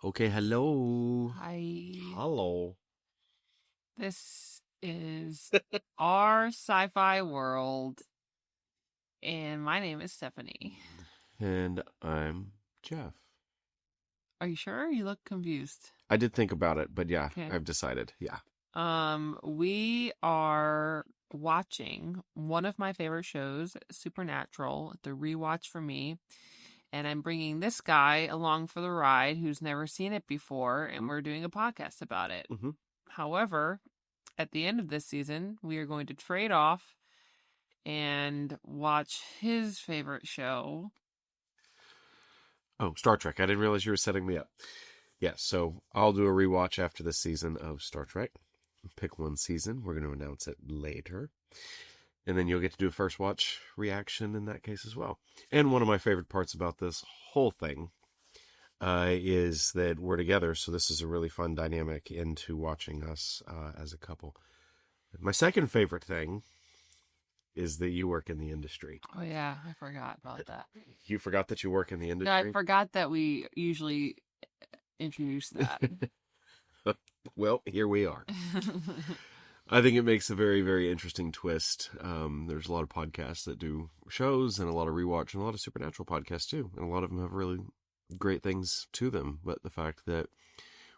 Okay, hello. Hi. Hello. This is Our Sci Fi World, and my name is Stephanie. And I'm Jeff. Are you sure? You look confused. I did think about it, but yeah, Okay. I've decided. Yeah. We are watching one of my favorite shows, Supernatural, the rewatch for me. And I'm bringing this guy along for the ride who's never seen it before, and we're doing a podcast about it. Mm-hmm. However, at the end of this season, we are going to trade off and watch his favorite show. Oh, Star Trek. I didn't realize you were setting me up. Yeah, so I'll do a rewatch after this season of Star Trek. Pick one season. We're going to announce it later. And then you'll get to do a first watch reaction in that case as well. And one of my favorite parts about this whole thing is that we're together. So this is a really fun dynamic into watching us as a couple. My second favorite thing is that you work in the industry. Oh, yeah, I forgot about that. You forgot that you work in the industry? No, I forgot that we usually introduce that. Well, here we are. I think it makes a very, very interesting twist. There's a lot of podcasts that do shows and a lot of rewatch and a lot of supernatural podcasts too. And a lot of them have really great things to them. But the fact that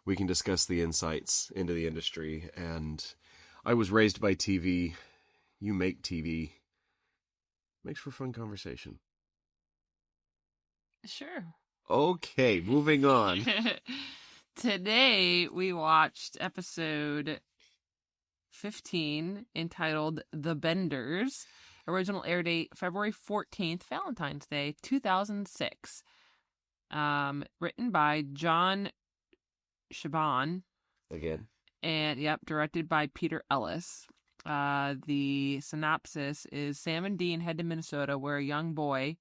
we can discuss the insights into the industry, and I was raised by TV, you make TV, makes for fun conversation. Sure. Okay, moving on. Today we watched episode 15 entitled The Benders. Original air date February 14th, Valentine's Day, 2006. Written by John Shaban. Again. And, directed by Peter Ellis. The synopsis is Sam and Dean head to Minnesota where a young boy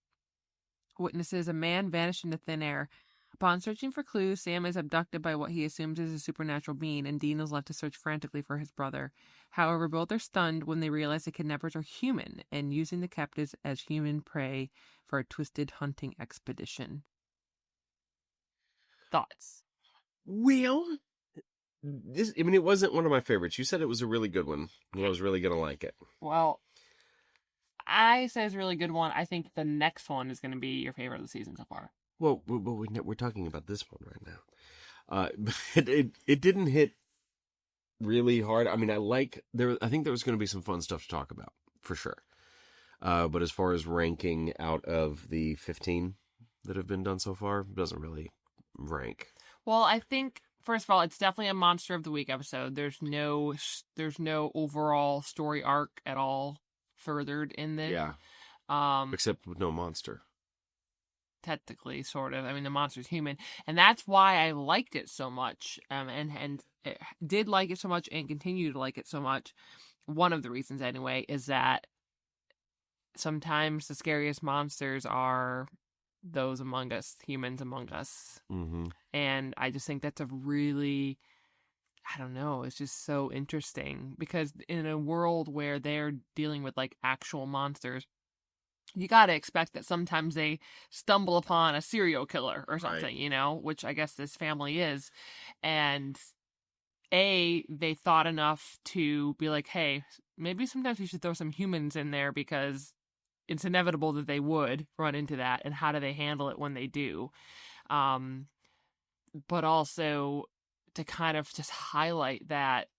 witnesses a man vanish into thin air. Upon searching for clues, Sam is abducted by what he assumes is a supernatural being, and Dean is left to search frantically for his brother. However, both are stunned when they realize the kidnappers are human and using the captives as human prey for a twisted hunting expedition. Thoughts? Well, it wasn't one of my favorites. You said it was a really good one, and I was really going to like it. Well, I say it's a really good one. I think the next one is going to be your favorite of the season so far. Well, we're talking about this one right now. It didn't hit really hard. I mean, I think there was going to be some fun stuff to talk about, for sure. But as far as ranking out of the 15 that have been done so far, it doesn't really rank. Well, I think, first of all, it's definitely a Monster of the Week episode. There's no overall story arc at all furthered in this. Yeah. Except with no monster. Technically, sort of. I mean, the monster's human, and that's why I liked it so much. And did like it so much, and continue to like it so much. One of the reasons, anyway, is that sometimes the scariest monsters are those among us, humans among us. Mm-hmm. And I just think that's a really, I don't know, it's just so interesting because in a world where they're dealing with like actual monsters, you got to expect that sometimes they stumble upon a serial killer or something, right. Which I guess this family is. And they thought enough to be like, hey, maybe sometimes we should throw some humans in there because it's inevitable that they would run into that. And how do they handle it when they do? But also to kind of just highlight that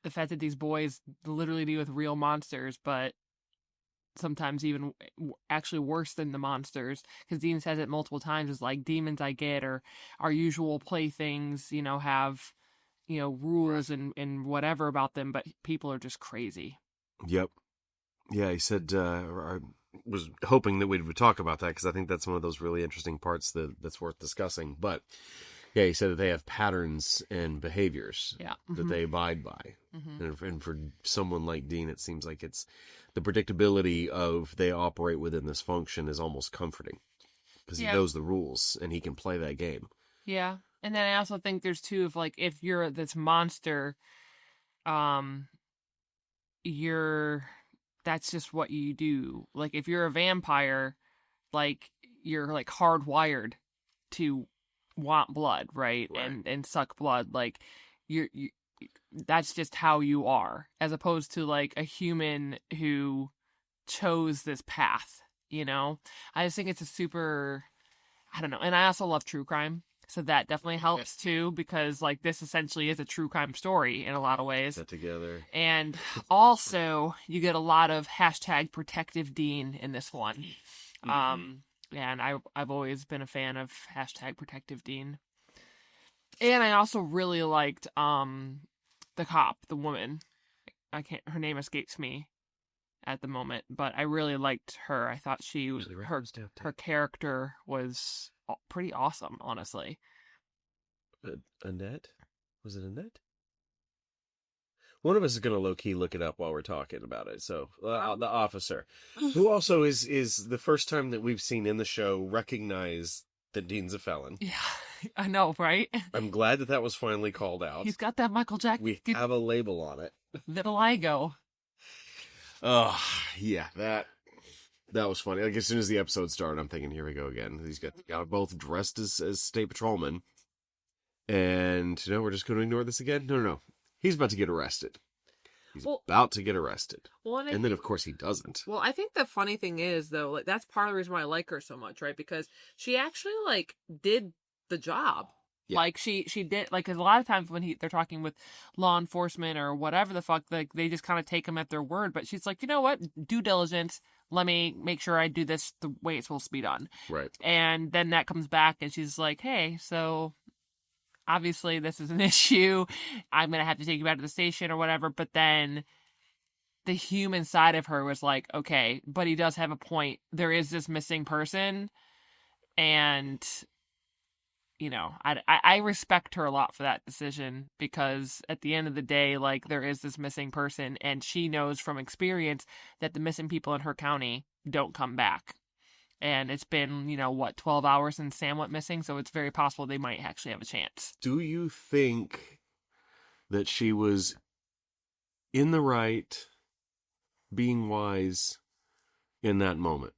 the fact that these boys literally deal with real monsters, but sometimes even actually worse than the monsters, because Dean says it multiple times, is like, demons I get, or our usual playthings, have, rules and whatever about them, but people are just crazy. Yep. Yeah, he said, I was hoping that we would talk about that, because I think that's one of those really interesting parts that's worth discussing, but yeah, he said that they have patterns and behaviors that they abide by. Mm-hmm. And for someone like Dean, it seems like it's the predictability of they operate within this function is almost comforting because he knows the rules and he can play that game. Yeah. And then I also think there's too, of like, if you're this monster, that's just what you do. Like, if you're a vampire, like, you're like hardwired to want blood, right? Right. And suck blood. Like, you that's just how you are, as opposed to like a human who chose this path, you know? I just think it's a super, I don't know. And I also love true crime. So that definitely helps too, because like this essentially is a true crime story in a lot of ways. Put together. And also you get a lot of hashtag protective Dean in this one. And I've always been a fan of hashtag protective Dean. And I also really liked the cop, the woman. Her name escapes me at the moment, but I really liked her. I thought her character was pretty awesome, honestly. Annette? Was it Annette? One of us is going to low-key look it up while we're talking about it. So, the officer, who also is the first time that we've seen in the show recognize that Dean's a felon. Yeah, I know, right? I'm glad that was finally called out. He's got that Michael Jackson. We have a label on it. Vitiligo. Oh, yeah, that was funny. Like, as soon as the episode started, I'm thinking, here we go again. These got both dressed as state patrolmen. And, we're just going to ignore this again? No. He's about to get arrested. He's about to get arrested. And then, of course, he doesn't. Well, I think the funny thing is, though, like that's part of the reason why I like her so much, right? Because she actually, like, did the job. Yeah. Like, she did, like, 'cause a lot of times when they're talking with law enforcement or whatever the fuck, like, they just kind of take them at their word. But she's like, you know what? Due diligence. Let me make sure I do this the way it's supposed to be done. Right. And then that comes back and she's like, hey, so obviously this is an issue. I'm going to have to take you back to the station or whatever. But then the human side of her was like, okay, but he does have a point. There is this missing person. And, I respect her a lot for that decision, because at the end of the day, like, there is this missing person and she knows from experience that the missing people in her county don't come back. And it's been, 12 hours since Sam went missing, so it's very possible they might actually have a chance. Do you think that she was in the right, being wise in that moment,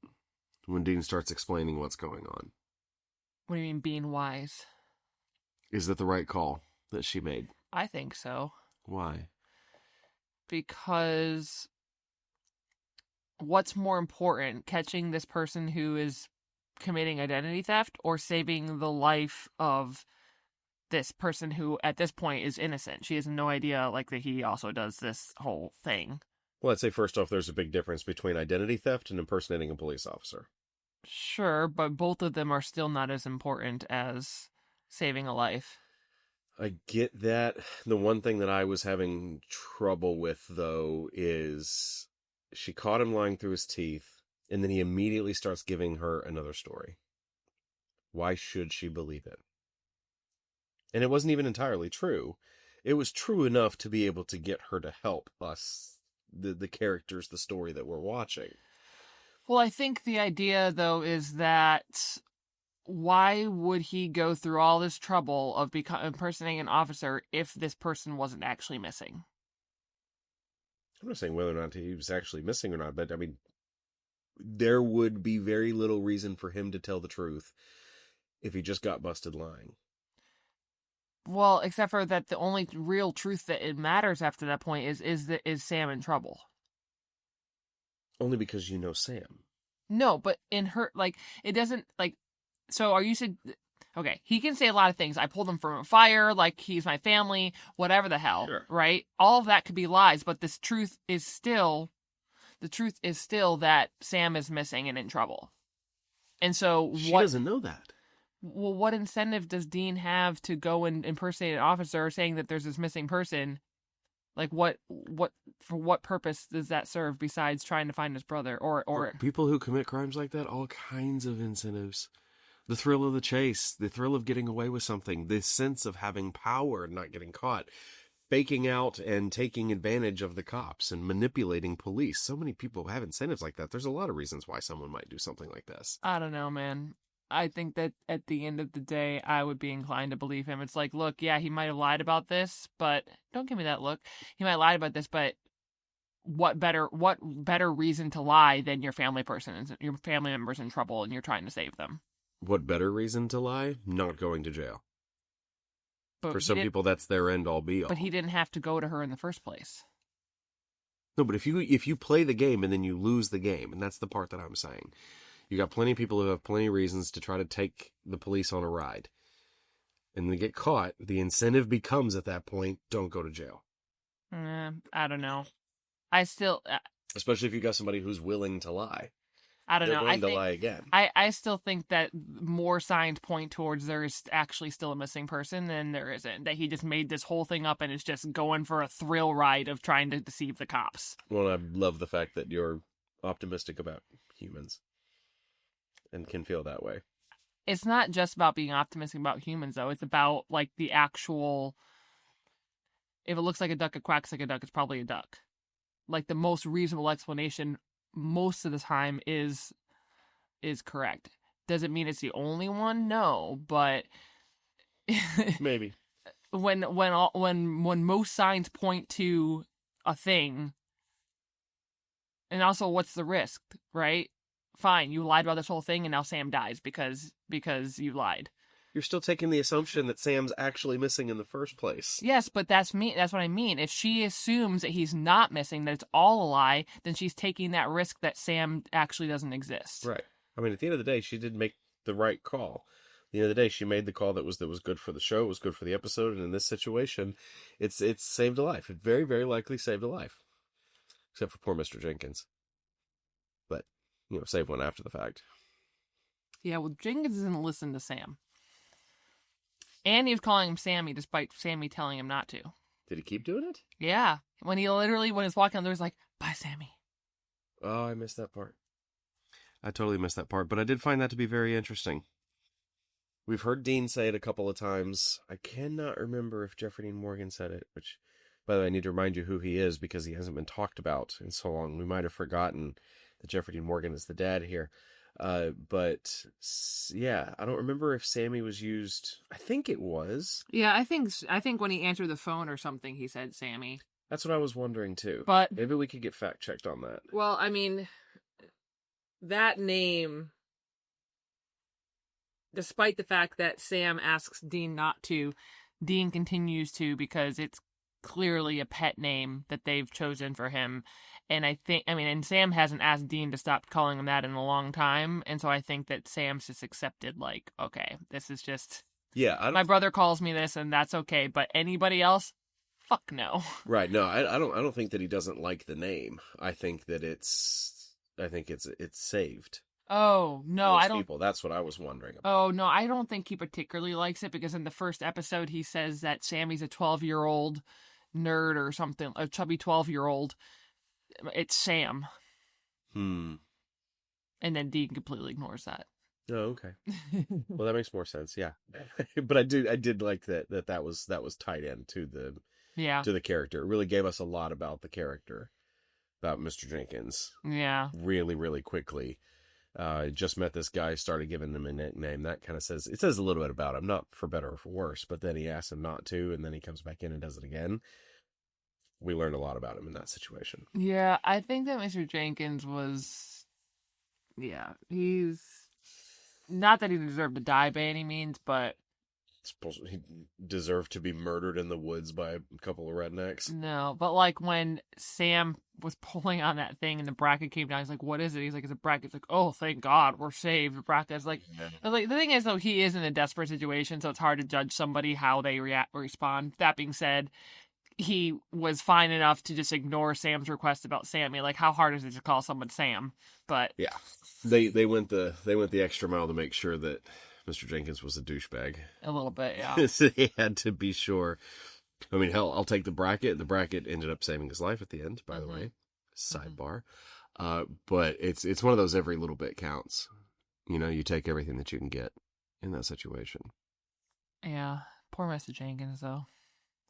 when Dean starts explaining what's going on? What do you mean, being wise? Is that the right call that she made? I think so. Why? Because what's more important, catching this person who is committing identity theft or saving the life of this person who at this point is innocent? She has no idea, like, that he also does this whole thing. Well, I'd say first off, there's a big difference between identity theft and impersonating a police officer. Sure, but both of them are still not as important as saving a life. I get that. The one thing that I was having trouble with, though, is she caught him lying through his teeth, and then he immediately starts giving her another story. Why should she believe it? And it wasn't even entirely true. It was true enough to be able to get her to help us, the characters, the story that we're watching. Well, I think the idea, though, is that why would he go through all this trouble of impersonating an officer if this person wasn't actually missing? I'm not saying whether or not he was actually missing or not, but I mean, there would be very little reason for him to tell the truth if he just got busted lying. Well, except for that the only real truth that it matters after that point is Sam in trouble. Only because you know Sam. No, but in her, like, it doesn't, like, so are you said, okay, he can say a lot of things. I pulled him from a fire, like, he's my family, whatever the hell, sure. Right? All of that could be lies, but the truth is still that Sam is missing and in trouble. And so she doesn't know that. Well, what incentive does Dean have to go and impersonate an officer saying that there's this missing person? Like, for what purpose does that serve besides trying to find his brother? Or people who commit crimes like that, all kinds of incentives. The thrill of the chase, the thrill of getting away with something, the sense of having power and not getting caught, faking out and taking advantage of the cops and manipulating police. So many people have incentives like that. There's a lot of reasons why someone might do something like this. I don't know, man. I think that at the end of the day, I would be inclined to believe him. It's like, look, yeah, he might have lied about this, but don't give me that look. He might have lied about this, but what better reason to lie than your family member's in trouble and you're trying to save them? what better reason to lie? Not going to jail. But For some people, that's their end all be all. But he didn't have to go to her in the first place. No, but if you play the game and then you lose the game, and that's the part that I'm saying, you got plenty of people who have plenty of reasons to try to take the police on a ride, and they get caught. The incentive becomes at that point, don't go to jail. I don't know. I still, especially if you got somebody who's willing to lie. I don't know. They're going to lie again. I still think that more signs point towards there is actually still a missing person than there isn't. That he just made this whole thing up and is just going for a thrill ride of trying to deceive the cops. Well, I love the fact that you're optimistic about humans and can feel that way. It's not just about being optimistic about humans, though. It's about, like, the actual... If it looks like a duck, it quacks like a duck, it's probably a duck. Like, the most reasonable explanation most of the time is correct. Does it mean it's the only one? No, but maybe when most signs point to a thing, and also what's the risk, right? Fine, you lied about this whole thing, and now Sam dies because you lied. You're still taking the assumption that Sam's actually missing in the first place. Yes, but that's me. That's what I mean. If she assumes that he's not missing, that it's all a lie, then she's taking that risk that Sam actually doesn't exist. Right. I mean, at the end of the day, she did make the right call. At the end of the day, she made the call that was good for the show, it was good for the episode, and in this situation, it's saved a life. It very, very likely saved a life. Except for poor Mr. Jenkins. But, saved one after the fact. Yeah, well, Jenkins doesn't listen to Sam. And he was calling him Sammy, despite Sammy telling him not to. Did he keep doing it? Yeah. When he was walking on there, he was like, bye, Sammy. Oh, I missed that part. I totally missed that part, but I did find that to be very interesting. We've heard Dean say it a couple of times. I cannot remember if Jeffrey Dean Morgan said it, which, by the way, I need to remind you who he is because he hasn't been talked about in so long. We might have forgotten that Jeffrey Dean Morgan is the dad here. But yeah, I don't remember if Sammy was used. I think it was. Yeah, I think when he answered the phone or something, he said Sammy. That's what I was wondering too. But maybe we could get fact checked on that. Well, I mean, that name, despite the fact that Sam asks Dean not to, Dean continues to because it's clearly a pet name that they've chosen for him. And and Sam hasn't asked Dean to stop calling him that in a long time. And so I think that Sam's just accepted, like, okay, this is just... Yeah, my brother calls me this and that's okay. But anybody else? Fuck no. Right, no, I don't think that he doesn't like the name. I think that it's saved. Oh, no, I don't... people, that's what I was wondering about. Oh, no, I don't think he particularly likes it because in the first episode he says that Sammy's a 12-year-old nerd or something, a chubby 12-year-old. It's Sam. And then Dean completely ignores that. Oh, okay. Well, that makes more sense. Yeah, but I did like that was tied in to the character. It really gave us a lot about the character, about Mr. Jenkins. Yeah. Really, really quickly. Just met this guy, started giving him a nickname. That kind of says a little bit about him, not for better or for worse. But then he asks him not to, and then he comes back in and does it again. We learned a lot about him in that situation. Yeah, I think that Mr. Jenkins was... Yeah, he's... Not that he deserved to die by any means, but... He deserved to be murdered in the woods by a couple of rednecks. No, but like when Sam was pulling on that thing and the bracket came down, he's like, what is it? He's like, it's a bracket. It's like, oh, thank God, we're saved. The bracket's like... Yeah. Like, the thing is, though, he is in a desperate situation, so it's hard to judge somebody how they respond. That being said... He was fine enough to just ignore Sam's request about Sammy. Like, how hard is it to call someone Sam? But yeah, they went the extra mile to make sure that Mr. Jenkins was a douchebag. A little bit, yeah. They had to be sure. I mean, hell, I'll take the bracket. The bracket ended up saving his life at the end, by the way. Sidebar. But it's one of those every little bit counts. You take everything that you can get in that situation. Yeah, poor Mr. Jenkins, though.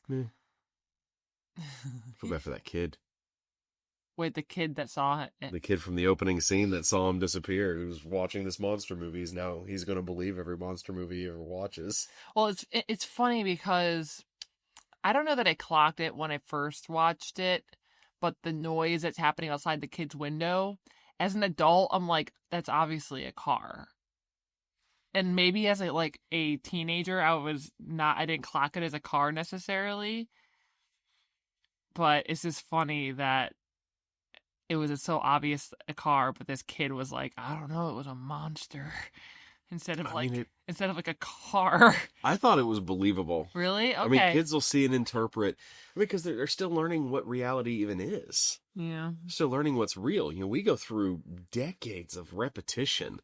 Yeah. Feel bad for that kid. Wait, the kid that saw it? The kid from the opening scene that saw him disappear, who's watching this monster movie, now he's going to believe every monster movie he ever watches. Well, it's funny because I don't know that I clocked it when I first watched it, but the noise that's happening outside the kid's window, as an adult, I'm like, that's obviously a car. And maybe as a teenager, I didn't clock it as a car necessarily. But it's just funny that it was so obvious a car, but this kid was like, I don't know, it was a monster instead of like a car. I thought it was believable. Really? Okay. I mean, kids will see and interpret. I mean, because they're still learning what reality even is. Yeah. Still learning what's real. We go through decades of repetition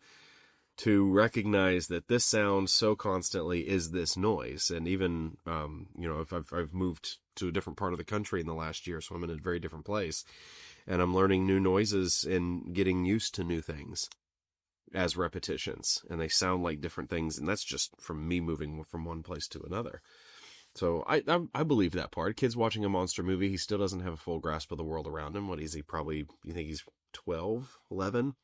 to recognize that this sound so constantly is this noise. And even, if I've moved to a different part of the country in the last year, so I'm in a very different place, and I'm learning new noises and getting used to new things as repetitions, and they sound like different things, and that's just from me moving from one place to another. So I believe that part. Kid's watching a monster movie, he still doesn't have a full grasp of the world around him. What is he, probably, you think he's 12, 11?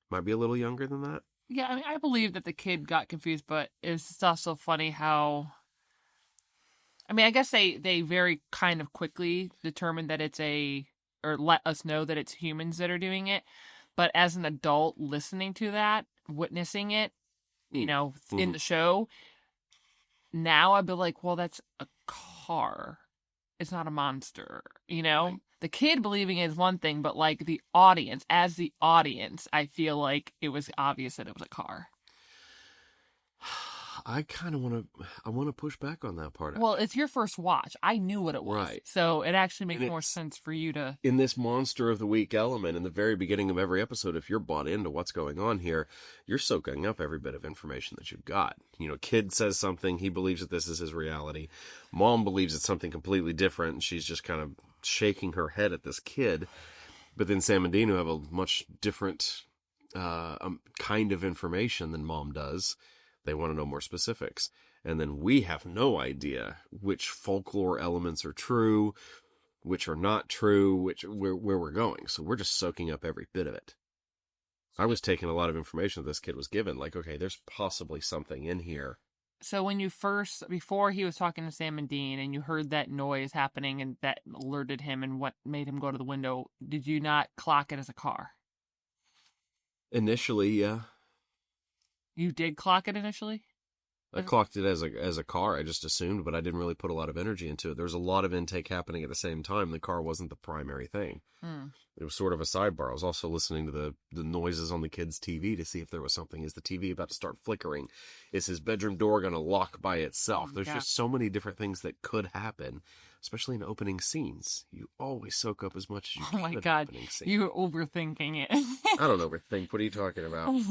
Might be a little younger than that. Yeah, I mean, I believe that the kid got confused, but it's just also funny how... I mean, I guess they very kind of quickly determined that or let us know that it's humans that are doing it. But as an adult listening to that, witnessing it, in the show, now I'd be like, well, that's a car. It's not a monster, Right. The kid believing it is one thing, but like the audience, I feel like it was obvious that it was a car. I kind of want to push back on that part. Well, it's your first watch. I knew what it was. Right. So it actually makes more sense for you to... In this monster of the week element, in the very beginning of every episode, if you're bought into what's going on here, you're soaking up every bit of information that you've got. Kid says something, he believes that this is his reality. Mom believes it's something completely different, and she's just kind of shaking her head at this kid. But then Sam and Dean, who have a much different kind of information than Mom does, they want to know more specifics. And then we have no idea which folklore elements are true, which are not true, where we're going. So we're just soaking up every bit of it. I was taking a lot of information that this kid was given. Like, okay, there's possibly something in here. So when before he was talking to Sam and Dean, and you heard that noise happening and that alerted him and what made him go to the window, did you not clock it as a car? Initially, yeah. You did clock it initially? I clocked it as a car. I just assumed, but I didn't really put a lot of energy into it. There was a lot of intake happening at the same time. The car wasn't the primary thing. It was sort of a sidebar. I was also listening to the noises on the kid's TV to see if there was something. Is the TV about to start flickering? Is his bedroom door going to lock by itself? There's just so many different things that could happen, especially in opening scenes. You always soak up as much as you can. Oh my God, you're overthinking it. I don't overthink. What are you talking about?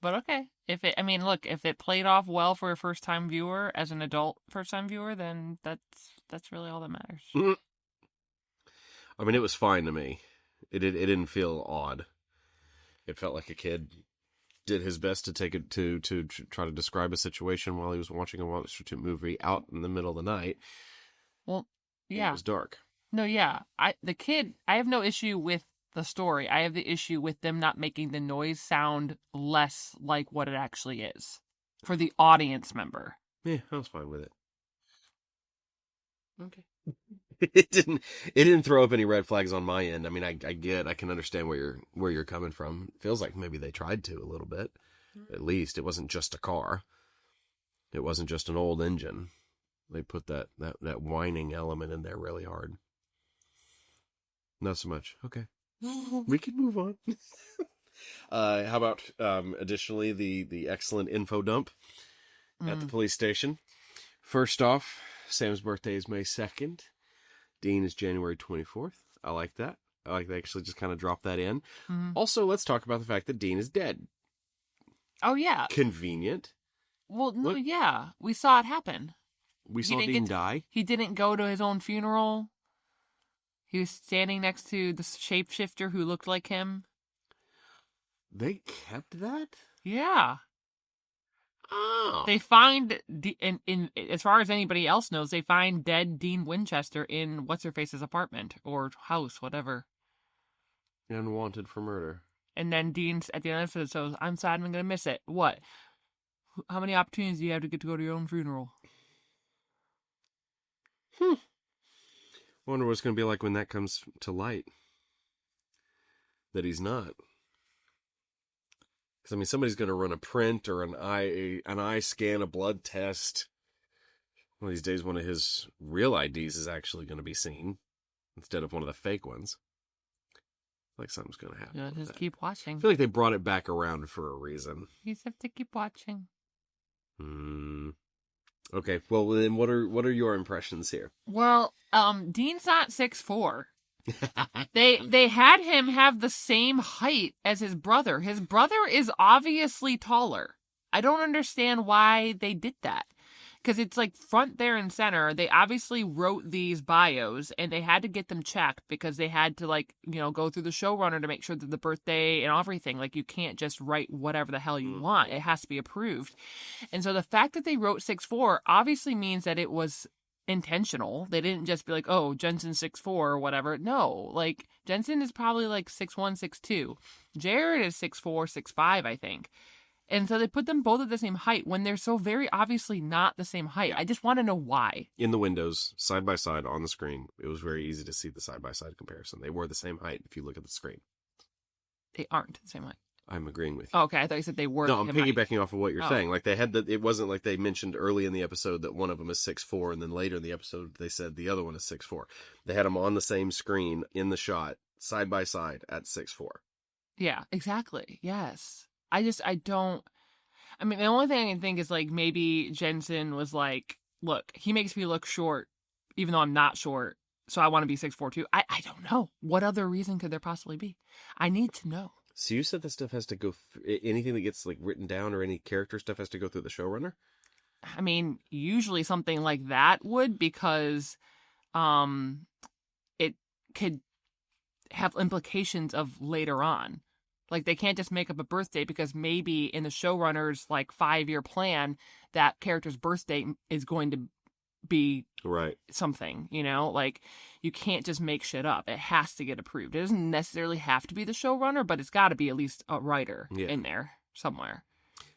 But okay. If it played off well for a first-time viewer, as an adult first-time viewer, then that's really all that matters. I mean, it was fine to me. It didn't feel odd. It felt like a kid did his best to take it to try to describe a situation while he was watching a monster movie out in the middle of the night. Well, yeah. It was dark. No, yeah. I have no issue with the story. I have the issue with them not making the noise sound less like what it actually is for the audience member. Yeah, I was fine with it. Okay. It didn't throw up any red flags on my end. I mean, I can understand where you're coming from. It feels like maybe they tried to a little bit. At least it wasn't just a car. It wasn't just an old engine. They put that whining element in there really hard. Not so much. Okay. We can move on. How about additionally the excellent info dump at the police station. First off, Sam's birthday is May 2nd. Dean is January 24th. I like that. I like they actually just kind of drop that in. Mm-hmm. Also, let's talk about the fact that Dean is dead. Oh, yeah. Convenient. Well, no, yeah. We saw it happen. We saw Dean die. He didn't go to his own funeral. He was standing next to the shapeshifter who looked like him. They kept that? Yeah. Oh. They find, in as far as anybody else knows, they find dead Dean Winchester in What's-Her-Face's apartment or house, whatever. Unwanted for murder. And then Dean's at the end of it says, I'm sad I'm going to miss it. What? How many opportunities do you have to get to go to your own funeral? Wonder what it's going to be like when that comes to light. That he's not. Because, I mean, somebody's going to run a print or an eye scan, a blood test. One of these days, one of his real IDs is actually going to be seen instead of one of the fake ones. Like something's going to happen. Yeah, just keep watching. I feel like they brought it back around for a reason. You just have to keep watching. Okay, well then, what are your impressions here? Well, Dean's not 6'4". They had him have the same height as his brother. His brother is obviously taller. I don't understand why they did that. Because it's like front there and center. They obviously wrote these bios and they had to get them checked because they had to, like, you know, go through the showrunner to make sure that the birthday and everything, like, you can't just write whatever the hell you want. It has to be approved. And so the fact that they wrote 6'4" obviously means that it was intentional. They didn't just be like, oh, Jensen's 6'4" or whatever. No, like, Jensen is probably like 6'1", 6'2". Jared is 6'4", 6'5", I think. And so they put them both at the same height when they're so very obviously not the same height. I just want to know why. In the windows, side by side on the screen, it was very easy to see the side by side comparison. They were the same height if you look at the screen. They aren't the same height. I'm agreeing with you. Oh, okay, I thought you said they were. No, I'm piggybacking height. off of what you're saying. Like, they had it wasn't like they mentioned early in the episode that one of them is 6'4", and then later in the episode they said the other one is 6'4". They had them on the same screen in the shot, side by side at 6'4". Yeah, exactly. Yes. I don't. I mean, the only thing I can think is, like, maybe Jensen was like, look, he makes me look short, even though I'm not short, so I want to be 6'4" too. I don't know. What other reason could there possibly be? I need to know. So you said this stuff has to go, anything that gets, like, written down or any character stuff has to go through the showrunner? I mean, usually something like that would, because it could have implications of later on. Like, they can't just make up a birthday because maybe in the showrunner's, like, 5-year plan, that character's birthday is going to be right something, you know? Like, you can't just make shit up. It has to get approved. It doesn't necessarily have to be the showrunner, but it's got to be at least a writer in there somewhere.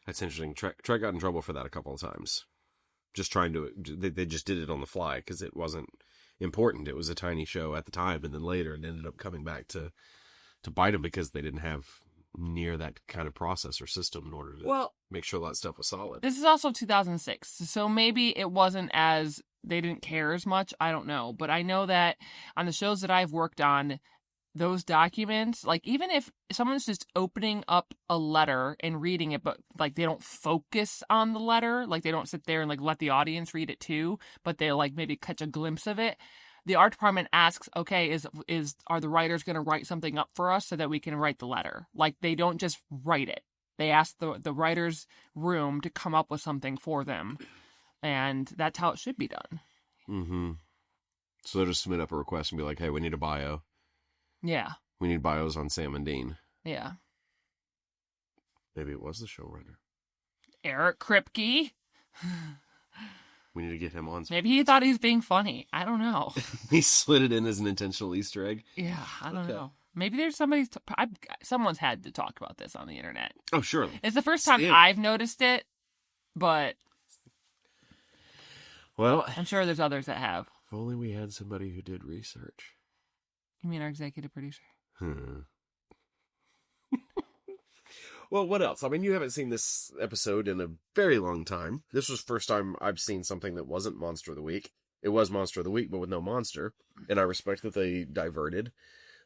That's interesting. Trek got in trouble for that a couple of times. Just trying to... They just did it on the fly because it wasn't important. It was a tiny show at the time, and then later it ended up coming back to bite them because they didn't have near that kind of process or system in order to make sure that stuff was solid. This is also 2006, so maybe it wasn't as... They didn't care as much. I don't know. But I know that on the shows that I've worked on, those documents, like, even if someone's just opening up a letter and reading it, but, like, they don't focus on the letter, like, they don't sit there and, like, let the audience read it too, but they, like, maybe catch a glimpse of it, the art department asks, okay, are the writers going to write something up for us so that we can write the letter? Like, they don't just write it. They ask the writer's room to come up with something for them. And that's how it should be done. Mm-hmm. So they'll just submit up a request and be like, hey, we need a bio. Yeah. We need bios on Sam and Dean. Yeah. Maybe it was the showrunner. Eric Kripke. We need to get him on. Maybe he thought he was being funny. I don't know. He slid it in as an intentional Easter egg. Yeah, I don't know. Maybe there's someone's had to talk about this on the internet. Oh, surely. It's the first time I've noticed it, but well, I'm sure there's others that have. If only we had somebody who did research. You mean our executive producer? Well, what else? I mean, you haven't seen this episode in a very long time. This was the first time I've seen something that wasn't Monster of the Week. It was Monster of the Week, but with no monster. And I respect that they diverted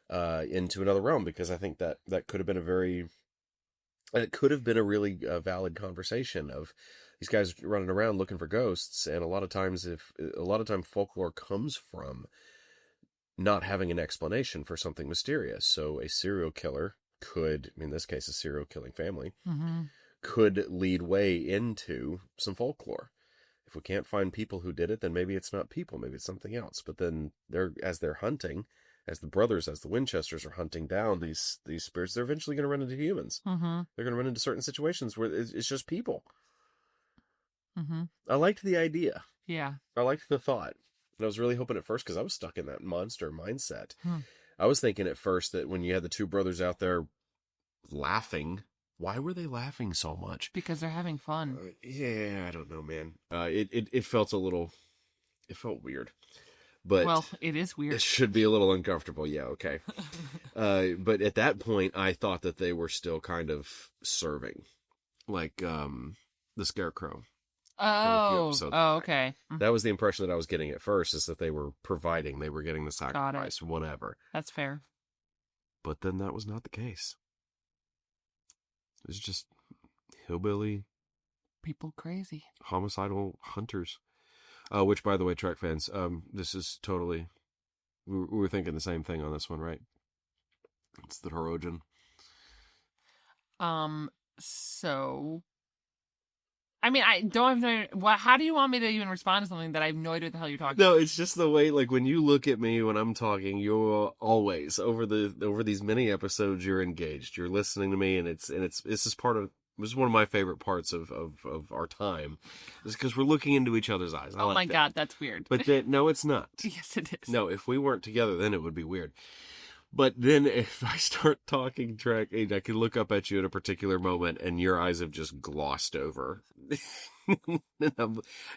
into another realm, because I think that could have been it could have been a really valid conversation of these guys running around looking for ghosts. And a lot of times folklore comes from not having an explanation for something mysterious. So a serial killer could, in this case, a serial killing family, could lead way into some folklore. If we can't find people who did it, then maybe it's not people, maybe it's something else. But then as they're hunting, as the Winchesters are hunting down these spirits, they're eventually going to run into humans. Mm-hmm. They're going to run into certain situations where it's just people. Mm-hmm. I liked the idea. Yeah. I liked the thought. And I was really hoping at first, because I was stuck in that monster mindset. I was thinking at first that when you had the two brothers out there laughing, why were they laughing so much? Because they're having fun. Yeah, I don't know, man. It felt it felt weird. But Well, it is it weird. should be a little uncomfortable. Yeah, okay. But at that point, I thought that they were still kind of serving, like the Scarecrow. A few Oh, episodes oh, back. okay. That was the impression that I was getting at first, is that they were providing, they were getting the Got it. sacrifice, whatever. That's fair. But then that was not the case. It was just hillbilly, People crazy. homicidal hunters. Which, by the way, Trek fans, this is totally... We were thinking the same thing on this one, right? It's the Hirogen. So... I mean, I don't even know... How do you want me to even respond to something that I have no idea what the hell you're talking about? No, it's just the way, like, when you look at me when I'm talking, you're always, over these many episodes, you're engaged. You're listening to me, and this is one of my favorite parts of our time, is because we're looking into each other's eyes. Oh my God, that's weird. But no, it's not. Yes, it is. No, if we weren't together, then it would be weird. But then if I start talking Trek, I can look up at you at a particular moment and your eyes have just glossed over.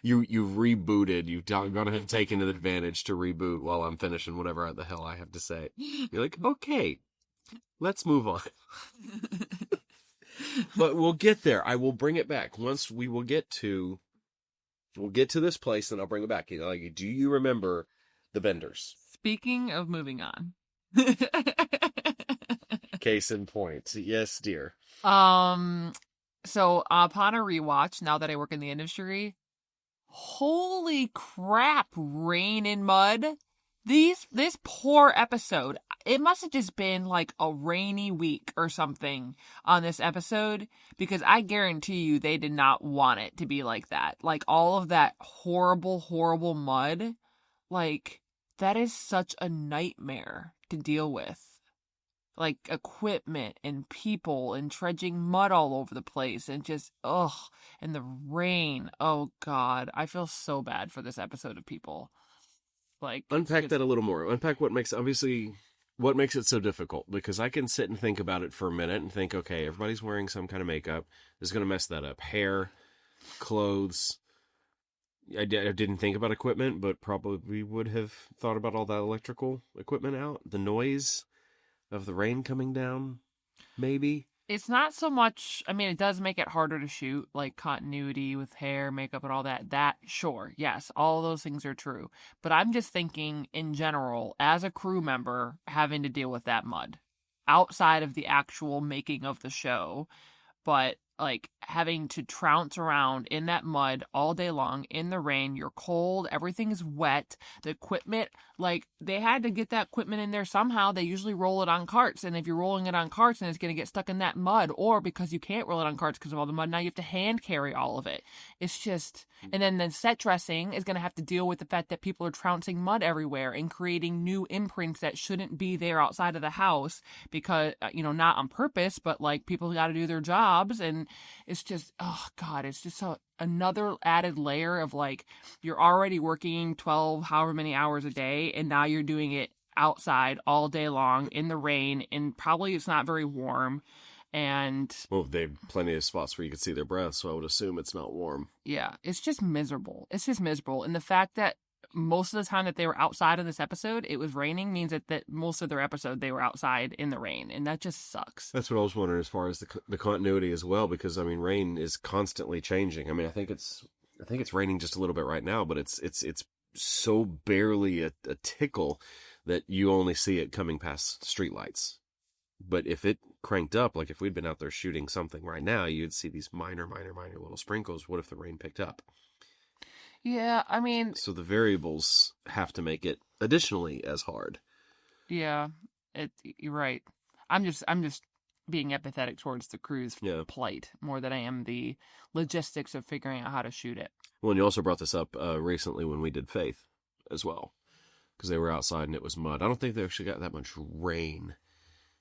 You've rebooted. You've gone ahead and taken advantage to reboot while I'm finishing whatever the hell I have to say. You're like, okay, let's move on. But we'll get there. I will bring it back. Once we'll get to this place, and I'll bring it back. Like, do you remember the Benders? Speaking of moving on. Case in point. Yes, dear. So upon a rewatch, now that I work in the industry, holy crap, rain and mud. This poor episode, it must have just been like a rainy week or something on this episode, because I guarantee you they did not want it to be like that. Like, all of that horrible, horrible mud, like, that is such a nightmare to deal with. Like, equipment and people and trudging mud all over the place and just, ugh, and the rain. Oh, God. I feel so bad for this episode of people. Like, unpack that a little more. Unpack what makes it so difficult, because I can sit and think about it for a minute and think, okay, everybody's wearing some kind of makeup. This is going to mess that up. Hair, clothes. I didn't think about equipment, but probably would have thought about all that electrical equipment out. The noise of the rain coming down, maybe. It's not so much, I mean, it does make it harder to shoot, like continuity with hair, makeup, and all that. That, sure, yes, all those things are true. But I'm just thinking, in general, as a crew member, having to deal with that mud. Outside of the actual making of the show, but, like, having to trounce around in that mud all day long, in the rain, you're cold, everything's wet, the equipment, like, they had to get that equipment in there somehow. They usually roll it on carts, and if you're rolling it on carts, then it's going to get stuck in that mud, or because you can't roll it on carts because of all the mud, now you have to hand carry all of it. It's just, and then the set dressing is going to have to deal with the fact that people are trouncing mud everywhere and creating new imprints that shouldn't be there outside of the house, because, not on purpose, but, like, people got to do their jobs, and it's just, oh God, it's just another added layer of, like, you're already working 12, however many hours a day, and now you're doing it outside all day long in the rain, and probably it's not very warm. And well, they have plenty of spots where you can see their breath, so I would assume it's not warm. Yeah, it's just miserable. It's just miserable. And the fact that most of the time that they were outside of this episode, it was raining, means that most of their episode they were outside in the rain, and that just sucks. That's what I was wondering as far as the continuity as well, because I mean, rain is constantly changing. I mean, I think it's raining just a little bit right now, but it's so barely a tickle that you only see it coming past streetlights. But if it cranked up, like if we'd been out there shooting something right now, you'd see these minor little sprinkles. What if the rain picked up? Yeah, I mean... So the variables have to make it additionally as hard. Yeah, you're right. I'm just being empathetic towards the crew's plight more than I am the logistics of figuring out how to shoot it. Well, and you also brought this up recently when we did Faith as well, because they were outside and it was mud. I don't think they actually got that much rain.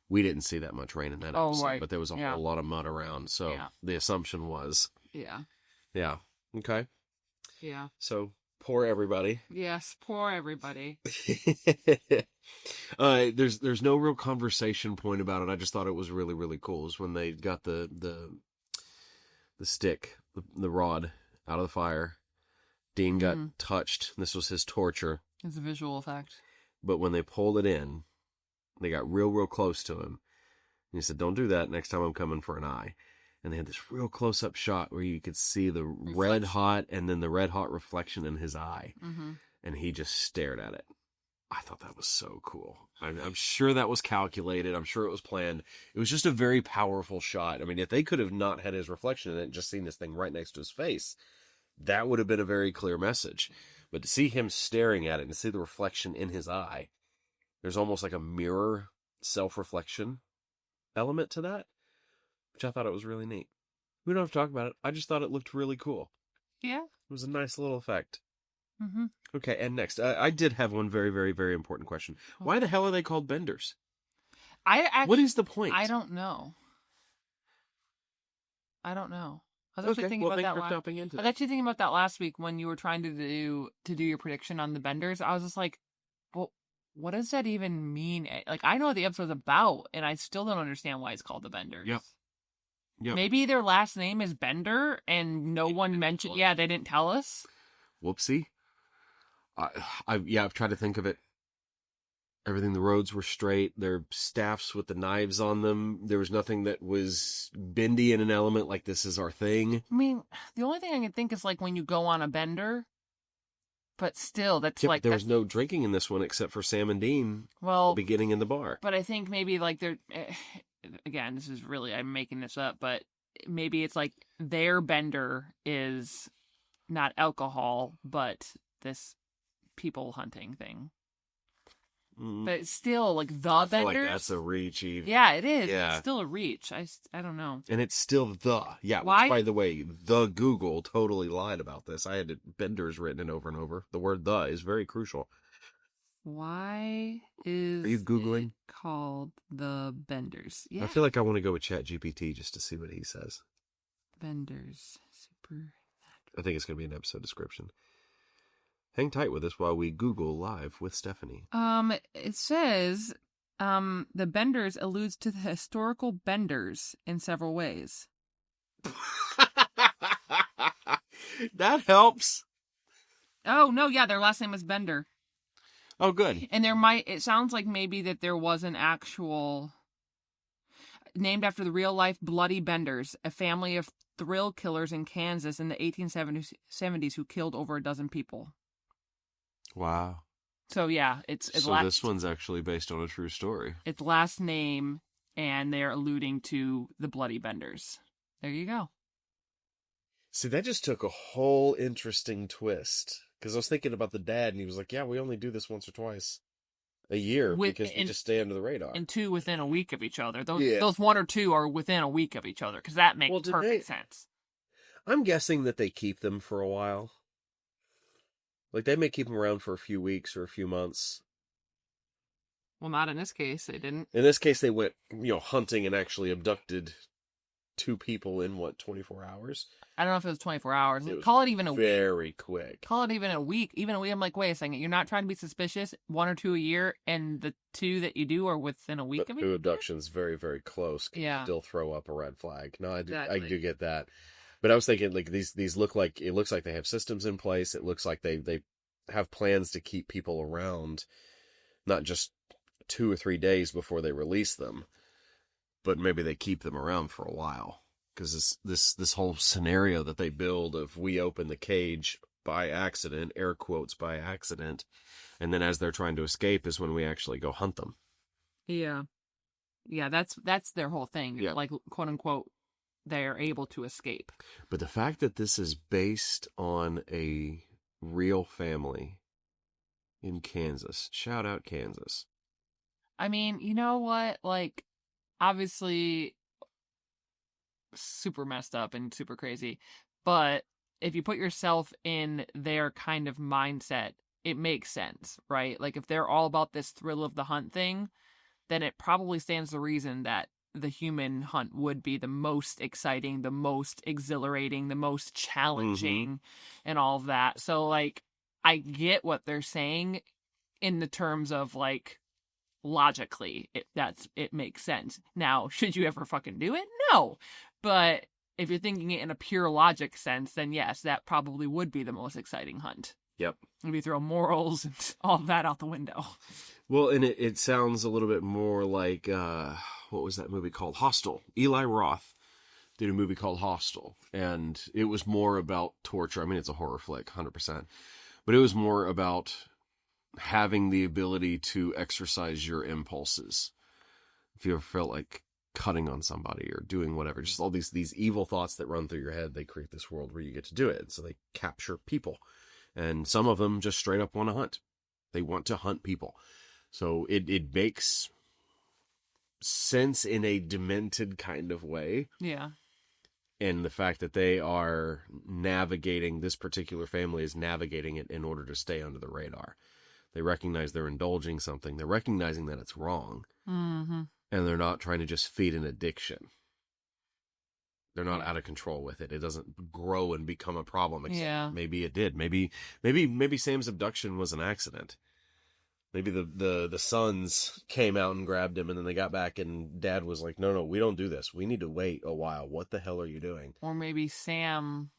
We didn't see that much rain in that episode, right. But there was a whole lot of mud around. So the assumption was... Yeah. Okay. Yeah. So, poor everybody. Yes, poor everybody. There's no real conversation point about it. I just thought it was really, really cool. Is when they got the stick, the rod out of the fire. Dean got touched. This was his torture. It's a visual effect. But when they pulled it in, they got real close to him. And he said, "Don't do that. Next time I'm coming for an eye." And they had this real close-up shot where you could see the red hot and then the red hot reflection in his eye. Mm-hmm. And he just stared at it. I thought that was so cool. I'm sure that was calculated. I'm sure it was planned. It was just a very powerful shot. I mean, if they could have not had his reflection in it and just seen this thing right next to his face, that would have been a very clear message. But to see him staring at it and to see the reflection in his eye, there's almost like a mirror self-reflection element to that, which I thought it was really neat. We don't have to talk about it. I just thought it looked really cool. Yeah. It was a nice little effect. Mm-hmm. Okay, and next, I did have one very, very, very important question. Why the hell are they called benders? What is the point? I don't know. I was actually thinking about that. I was actually thinking about that last week when you were trying to do your prediction on the benders. I was just like, well, what does that even mean? Like, I know what the episode's about, and I still don't understand why it's called the benders. Yep. Maybe their last name is Bender, and no one mentioned. Yeah, they didn't tell us. Whoopsie. I've tried to think of it. Everything, the roads were straight. Their staffs with the knives on them. There was nothing that was bendy in an element like this is our thing. I mean, the only thing I can think is like when you go on a bender, but still, that's like... There was no drinking in this one except for Sam and Dean beginning in the bar. But I think maybe like they're... Again, this is really... I'm making this up, but maybe it's like their bender is not alcohol, but this people hunting thing. But it's still like the benders. Like that's a reach, Eve. Yeah, it is. Yeah. It's still a reach. I don't know. And it's still the. Yeah. Why? Which, by the way, the Google totally lied about this. I had benders written in over and over. The word "the" is very crucial. Why is Are you Googling? it called the benders? Yeah. I feel like I want to go with ChatGPT just to see what he says. Benders. Super. I think it's going to be an episode description. Hang tight with us while we Google live with Stephanie. It says, the benders alludes to the historical benders in several ways. That helps. Oh, no, yeah, their last name is Bender. Oh, good. And it sounds like maybe that there was an actual, named after the real life Bloody Benders, a family of thrill killers in Kansas in the 1870s who killed over a dozen people. Wow. So yeah, this one's actually based on a true story. It's last name, and they're alluding to the Bloody Benders. There you go. See, that just took a whole interesting twist. Because I was thinking about the dad, and he was like, "Yeah, we only do this once or twice a year because we just stay under the radar." And two within a week of each other. Those one or two are within a week of each other, because that makes perfect sense. I'm guessing that they keep them for a while. Like, they may keep them around for a few weeks or a few months. Well, not in this case. They didn't. In this case, they went, hunting and actually abducted 2 people in, 24 hours? I don't know if it was 24 hours. Call it even a week. Very quick. Call it even a week. Even a week. I'm like, wait a second. You're not trying to be suspicious? 1 or 2 a year, and the 2 that you do are within a week of each other? 2 abductions, very, very close. Can still throw up a red flag. No, I do get that. But I was thinking, like, these looks like they have systems in place. It looks like they have plans to keep people around, not just 2 or 3 days before they release them, but maybe they keep them around for a while. Because this whole scenario that they build of we open the cage by accident, air quotes by accident, and then as they're trying to escape is when we actually go hunt them. Yeah. Yeah, that's their whole thing. Yeah. Like, quote unquote, they're able to escape. But the fact that this is based on a real family in Kansas, shout out Kansas. I mean, you know what? Like, obviously, super messed up and super crazy. But if you put yourself in their kind of mindset, it makes sense, right? Like, if they're all about this thrill of the hunt thing, then it probably stands to reason that the human hunt would be the most exciting, the most exhilarating, the most challenging, and all of that. So, like, I get what they're saying in the terms of, like, logically, it makes sense. Now, should you ever fucking do it? No. But if you're thinking it in a pure logic sense, then yes, that probably would be the most exciting hunt. Yep. If you throw morals and all that out the window. Well, and it sounds a little bit more like, what was that movie called? Hostel. Eli Roth did a movie called Hostel, and it was more about torture. I mean, it's a horror flick, 100%. But it was more about having the ability to exercise your impulses. If you ever felt like cutting on somebody or doing whatever, just all these evil thoughts that run through your head, they create this world where you get to do it. So they capture people. And some of them just straight up want to hunt. They want to hunt people. So it makes sense in a demented kind of way. Yeah. And the fact that they are navigating, this particular family is navigating it in order to stay under the radar. They recognize they're indulging something. They're recognizing that it's wrong. Mm-hmm. And they're not trying to just feed an addiction. They're not out of control with it. It doesn't grow and become a problem. Yeah. Maybe it did. Maybe Sam's abduction was an accident. Maybe the sons came out and grabbed him, and then they got back, and Dad was like, no, we don't do this. We need to wait a while. What the hell are you doing? Or maybe Sam...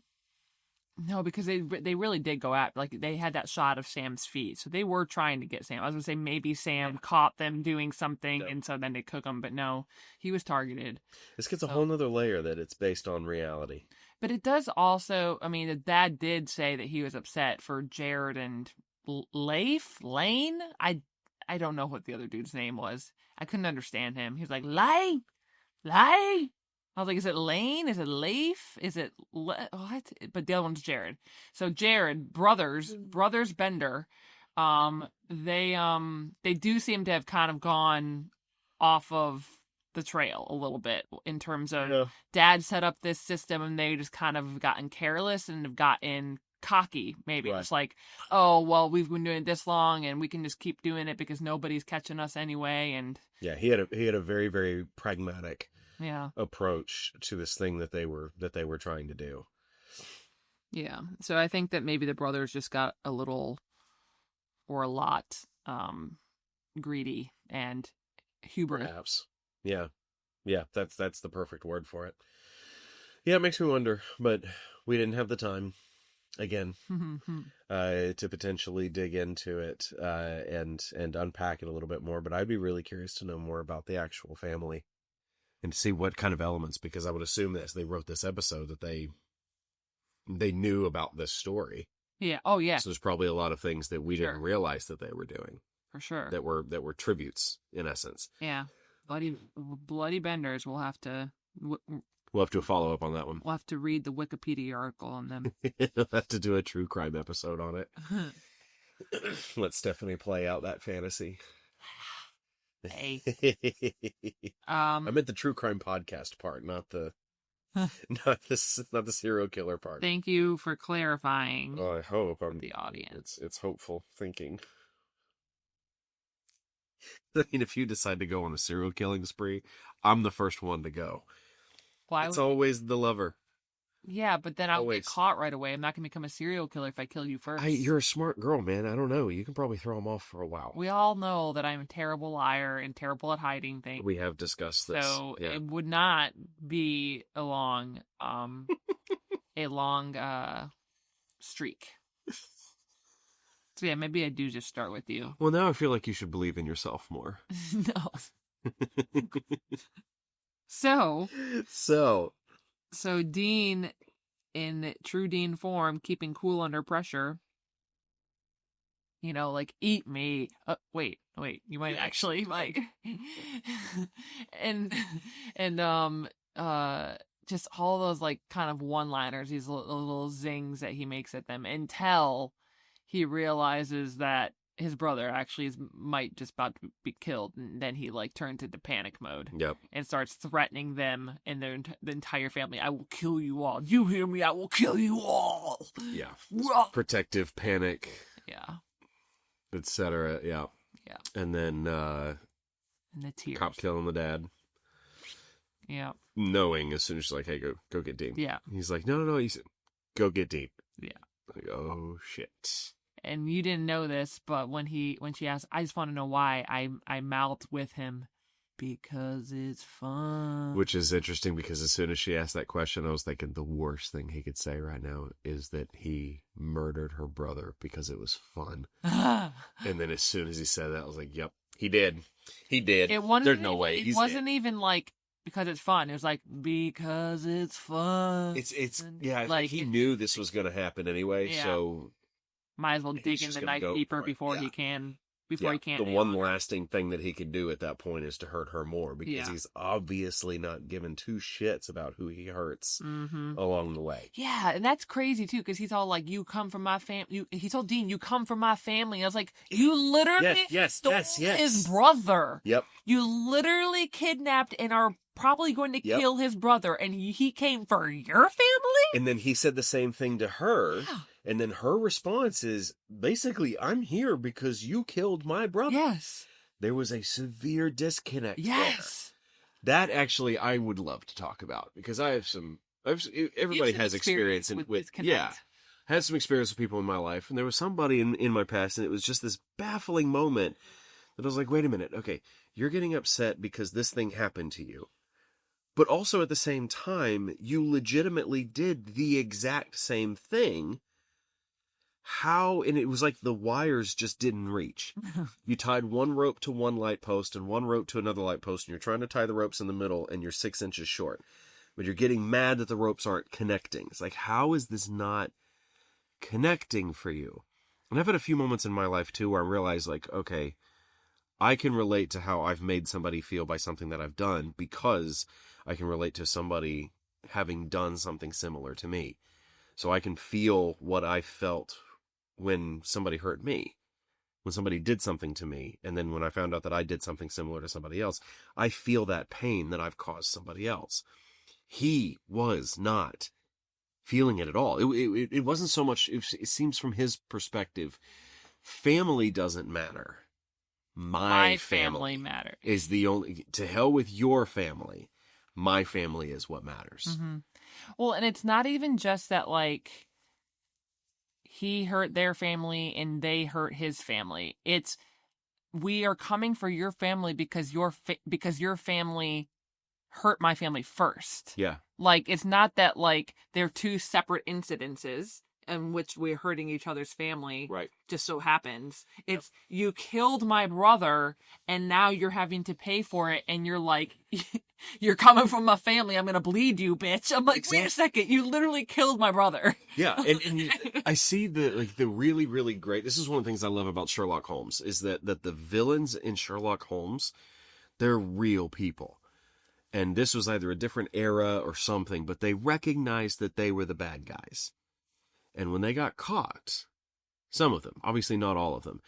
No, because they really did go at, like, they had that shot of Sam's feet. So they were trying to get Sam. I was going to say maybe Sam caught them doing something, and so then they cook him. But no, he was targeted. This gets a whole nother layer that it's based on reality. But it does also, I mean, the dad did say that he was upset for Jared and Lane? I don't know what the other dude's name was. I couldn't understand him. He was like, Lane! I was like, is it Lane? Is it Leif? Is it what? But the other one's Jared. So Jared, brothers Bender, they do seem to have kind of gone off of the trail a little bit in terms of Dad set up this system and they just kind of gotten careless and have gotten cocky, maybe. Right. It's like, oh, well, we've been doing it this long and we can just keep doing it because nobody's catching us anyway. And yeah, he had a very, very pragmatic approach to this thing that they were trying to do. Yeah. So I think that maybe the brothers just got a little or a lot greedy and hubris. Perhaps. Yeah. Yeah, that's the perfect word for it. Yeah, it makes me wonder, but we didn't have the time again to potentially dig into it and unpack it a little bit more, but I'd be really curious to know more about the actual family. And to see what kind of elements, because I would assume that as they wrote this episode that they knew about this story. Yeah. Oh, yeah. So there's probably a lot of things that we didn't realize that they were doing. For sure. That were tributes, in essence. Yeah. Bloody Benders. We'll have to follow up on that one. We'll have to read the Wikipedia article on them. We'll have to do a true crime episode on it. Let Stephanie play out that fantasy. Hey. I meant the true crime podcast part, not the serial killer part. Thank you for clarifying. Oh, I hope I'm the audience. It's hopeful thinking. I mean, if you decide to go on a serial killing spree, I'm the first one to go. Why? It's always the lover. Yeah, but then I'll get caught right away. I'm not going to become a serial killer if I kill you first. You're a smart girl, man. I don't know. You can probably throw them off for a while. We all know that I'm a terrible liar and terrible at hiding things. We have discussed this. So it would not be a long streak. So yeah, maybe I do just start with you. Well, now I feel like you should believe in yourself more. No. So Dean, in true Dean form, keeping cool under pressure, like, eat me. Wait, you might actually, like, and just all those, like, kind of one-liners, these little zings that he makes at them until he realizes that his brother actually might just about to be killed, and then he, like, turns into panic mode. Yep. And starts threatening them and the entire family. I will kill you all. You hear me? I will kill you all. Yeah. Protective panic. Yeah. Etc. Yeah. Yeah. And then and the tears. Cop killing the dad. Yeah. Knowing as soon as she's like, hey, go get Dean. Yeah. He's like, no. He said, go get Dean. Yeah. Like, oh shit. And you didn't know this, but when she asked, I just want to know why I mouthed with him, because it's fun. Which is interesting because as soon as she asked that question, I was thinking the worst thing he could say right now is that he murdered her brother because it was fun. And then as soon as he said that, I was like, yep, he did. He did. There's no way. It wasn't even like because it's fun. It was like because it's fun. Yeah, like he knew this was going to happen anyway, so might as well dig in the knife deeper before he can. Before he can't. The one lasting thing that he could do at that point is to hurt her more because he's obviously not giving two shits about who he hurts along the way. Yeah, and that's crazy too because he's all like, "You come from my family." He told Dean, "You come from my family." I was like, "You literally stole his brother. Yep. You literally kidnapped and are probably going to kill his brother, and he came for your family." And then he said the same thing to her. Yeah. And then her response is basically, I'm here because you killed my brother. Yes. There was a severe disconnect. Yes. There. That actually I would love to talk about because everybody has experience with disconnect. I had some experience with people in my life, and there was somebody in my past, and it was just this baffling moment that I was like, wait a minute, okay, you're getting upset because this thing happened to you. But also at the same time, you legitimately did the exact same thing. How? And it was like the wires just didn't reach. You tied one rope to one light post and one rope to another light post, and you're trying to tie the ropes in the middle, and you're 6 inches short. But you're getting mad that the ropes aren't connecting. It's like, how is this not connecting for you? And I've had a few moments in my life, too, where I realized, like, okay, I can relate to how I've made somebody feel by something that I've done because I can relate to somebody having done something similar to me. So I can feel what I felt when somebody hurt me, when somebody did something to me, and then when I found out that I did something similar to somebody else, I feel that pain that I've caused somebody else. He was not feeling it at all. It wasn't so much, it seems from his perspective, family doesn't matter. My family matters. Is the only, to hell with your family. My family is what matters. Mm-hmm. Well, and it's not even just that, like, he hurt their family and they hurt his family. It's, we are coming for your family because your family hurt my family first. Yeah. Like, it's not that, like, they're two separate incidences in which we're hurting each other's family. Right. Just so happens. It's, you killed my brother and now you're having to pay for it, and you're like, you're coming from my family, I'm gonna bleed you, bitch. I'm like, wait a second, you literally killed my brother. Yeah, and I see the really, really great, this is one of the things I love about Sherlock Holmes, is that the villains in Sherlock Holmes, they're real people. And this was either a different era or something, but they recognized that they were the bad guys. And when they got caught, some of them, obviously not all of them,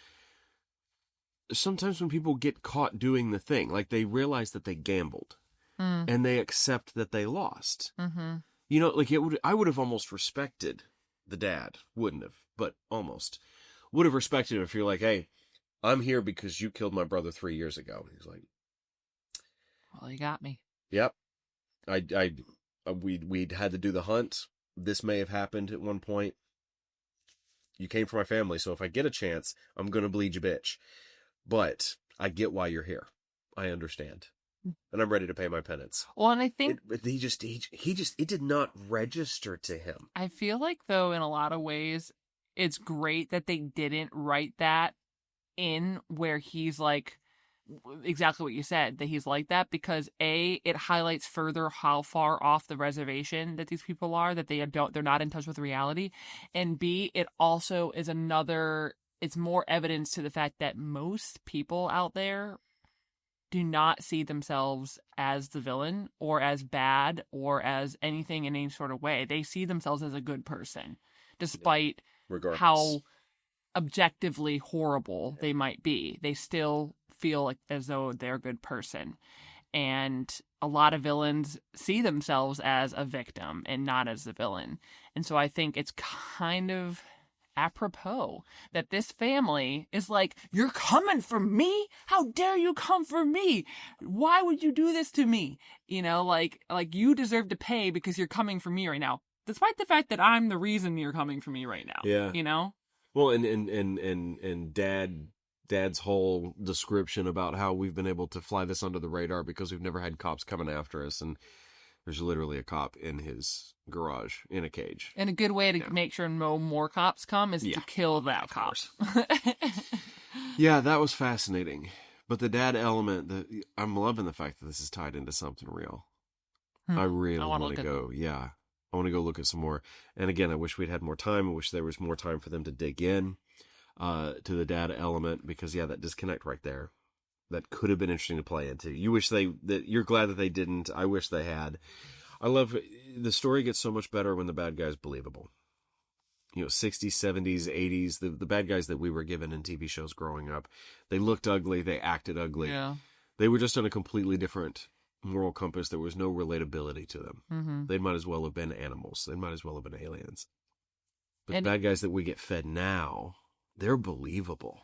sometimes when people get caught doing the thing, like they realize that they gambled and they accept that they lost. Mm-hmm. You know, like I would have almost respected the dad, wouldn't have, but almost would have respected him if you're like, hey, I'm here because you killed my brother 3 years ago. And he's like, well, you got me. Yep. We'd had to do the hunt. This may have happened at one point. You came from my family, so if I get a chance, I'm going to bleed you, bitch. But I get why you're here. I understand. And I'm ready to pay my penance. Well, and I think it did not register to him. I feel like, though, in a lot of ways, it's great that they didn't write that in where he's like, exactly what you said, that he's like that, because A, it highlights further how far off the reservation that these people are, that they're not in touch with reality, and B, it also is it's more evidence to the fact that most people out there do not see themselves as the villain or as bad or as anything in any sort of way. They see themselves as a good person, despite how objectively horrible they might be. They still feel like as though they're a good person. And a lot of villains see themselves as a victim and not as the villain. And so I think it's kind of apropos that this family is like, you're coming for me? How dare you come for me? Why would you do this to me? You know, like you deserve to pay because you're coming for me right now, despite the fact that I'm the reason you're coming for me right now. Yeah. You know? Well, and dad Dad's whole description about how we've been able to fly this under the radar because we've never had cops coming after us, and there's literally a cop in his garage in a cage. And a good way to make sure no more cops come is to kill that cop. Yeah, that was fascinating. But the dad element, I'm loving the fact that this is tied into something real. I really want to go. Yeah. I want to go look at some more. And again, I wish we'd had more time. I wish there was more time for them to dig in to the dad element, because that disconnect right there, that could have been interesting to play into. You're glad that they didn't. I wish they had. I love the story gets so much better when the bad guy's believable. 60s, 70s, 80s, the bad guys that we were given in TV shows growing up, they looked ugly, they acted ugly. Yeah. They were just on a completely different moral compass. There was no relatability to them. Mm-hmm. They might as well have been animals. They might as well have been aliens. But the bad guys that we get fed now, they're believable.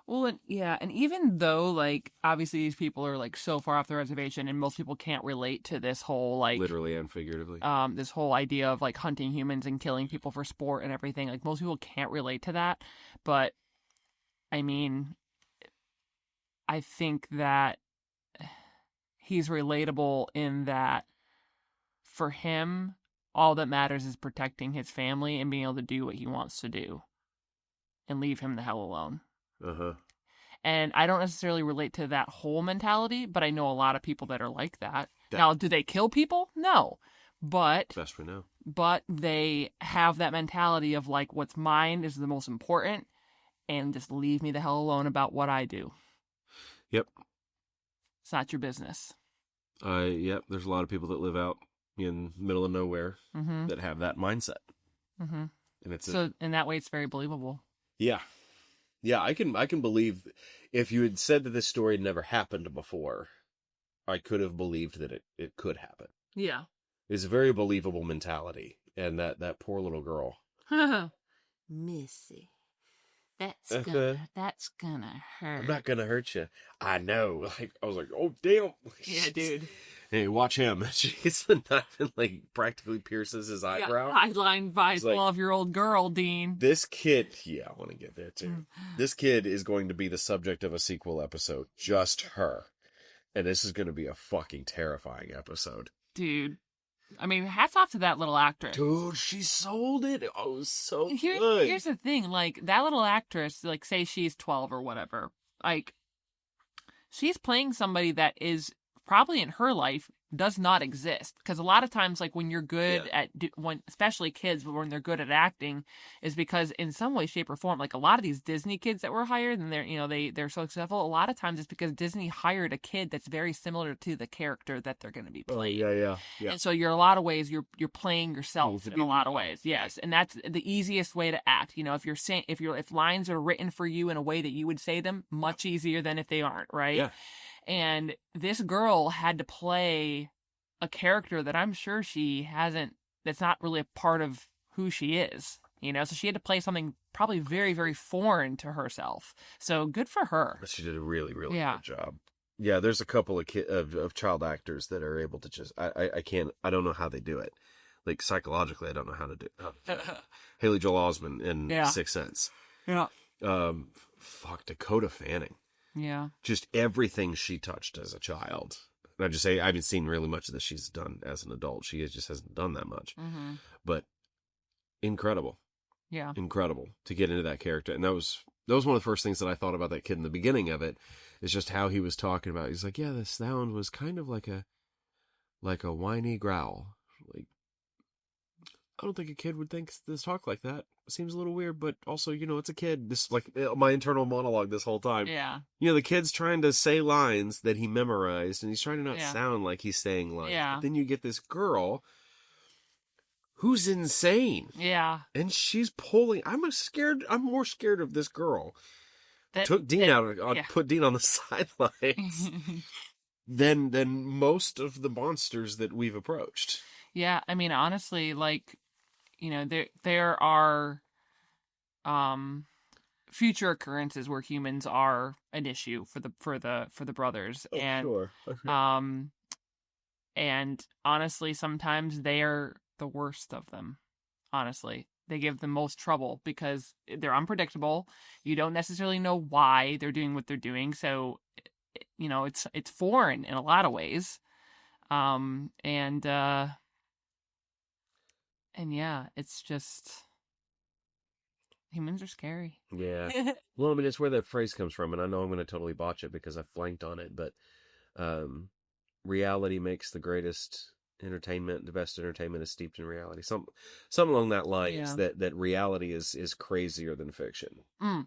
Well, and even though, like, obviously these people are, like, so far off the reservation, and most people can't relate to this whole, like... Literally and figuratively. This whole idea of, like, hunting humans and killing people for sport and everything. Like, most people can't relate to that. But, I mean, I think that he's relatable in that, for him, all that matters is protecting his family and being able to do what he wants to do. And leave him the hell alone. Uh-huh. And I don't necessarily relate to that whole mentality, but I know a lot of people that are like that. Now, do they kill people? No. But best we know. But they have that mentality of, like, what's mine is the most important, and just leave me the hell alone about what I do. Yep. It's not your business. Yep. There's a lot of people that live out in the middle of nowhere that have that mindset. Mm-hmm. And in that way, it's very believable. Yeah. Yeah, I can believe, if you had said that this story had never happened before, I could have believed that it could happen. Yeah. It's a very believable mentality. And that poor little girl. Missy, that's gonna hurt. I'm not gonna hurt you. I know. Like, I was like, oh, damn. Yeah, dude. Hey, watch him. She gets the knife and, like, practically pierces his eyebrow. Highline by 12-year-old girl, Dean. This kid, I want to get there too. This kid is going to be the subject of a sequel episode. Just her. And this is going to be a fucking terrifying episode. Dude. I mean, hats off to that little actress. Dude, she sold it. Oh, it was so good. Here's the thing. Like, that little actress, like, say she's 12 or whatever. Like, she's playing somebody that is... probably in her life does not exist, because a lot of times, like, when you're good at especially kids, but when they're good at acting, is because in some way, shape, or form, like a lot of these Disney kids that were hired and they're so successful, a lot of times it's because Disney hired a kid that's very similar to the character that they're going to be playing. Yeah. And so you're a lot of ways you're playing yourself in a lot of ways. Yes, and that's the easiest way to act. If lines are written for you in a way that you would say them, much easier than if they aren't, right? Yeah. And this girl had to play a character that I'm sure that's not really a part of who she is, so she had to play something probably very, very foreign to herself. So good for her. She did a really, really good job. Yeah, there's a couple of child actors that are able to just, I don't know how they do it. Like, psychologically, I don't know how to do it. Haley Joel Osment in Sixth Sense. Yeah. Dakota Fanning. Yeah. Just everything she touched as a child. And I just say, I haven't seen really much of this she's done as an adult. She just hasn't done that much. Mm-hmm. But incredible. Yeah. Incredible to get into that character. And that was one of the first things that I thought about that kid in the beginning of it, is just how he was talking about it. He's like, yeah, the sound was kind of like a whiny growl. Like, I don't think a kid would talk like that. It seems a little weird, but also, it's a kid. This, like, my internal monologue this whole time. Yeah. The kid's trying to say lines that he memorized, and he's trying to not sound like he's saying lines. Yeah. But then you get this girl who's insane. Yeah. And she's pulling. I'm more scared of this girl. Put Dean on the sidelines than most of the monsters that we've approached. Yeah, I mean, honestly, like, there are future occurrences where humans are an issue for the brothers. Oh, and sure. and honestly, sometimes they are the worst of them. Honestly, they give the most trouble because they're unpredictable. You don't necessarily know why they're doing what they're doing. So, it's foreign in a lot of ways. And yeah, it's just humans are scary. Yeah. Well, I mean, it's where that phrase comes from, and I know I'm going to totally botch it because I flanked on it, but reality makes the greatest entertainment. The best entertainment is steeped in reality. Something along that lines, that reality is crazier than fiction.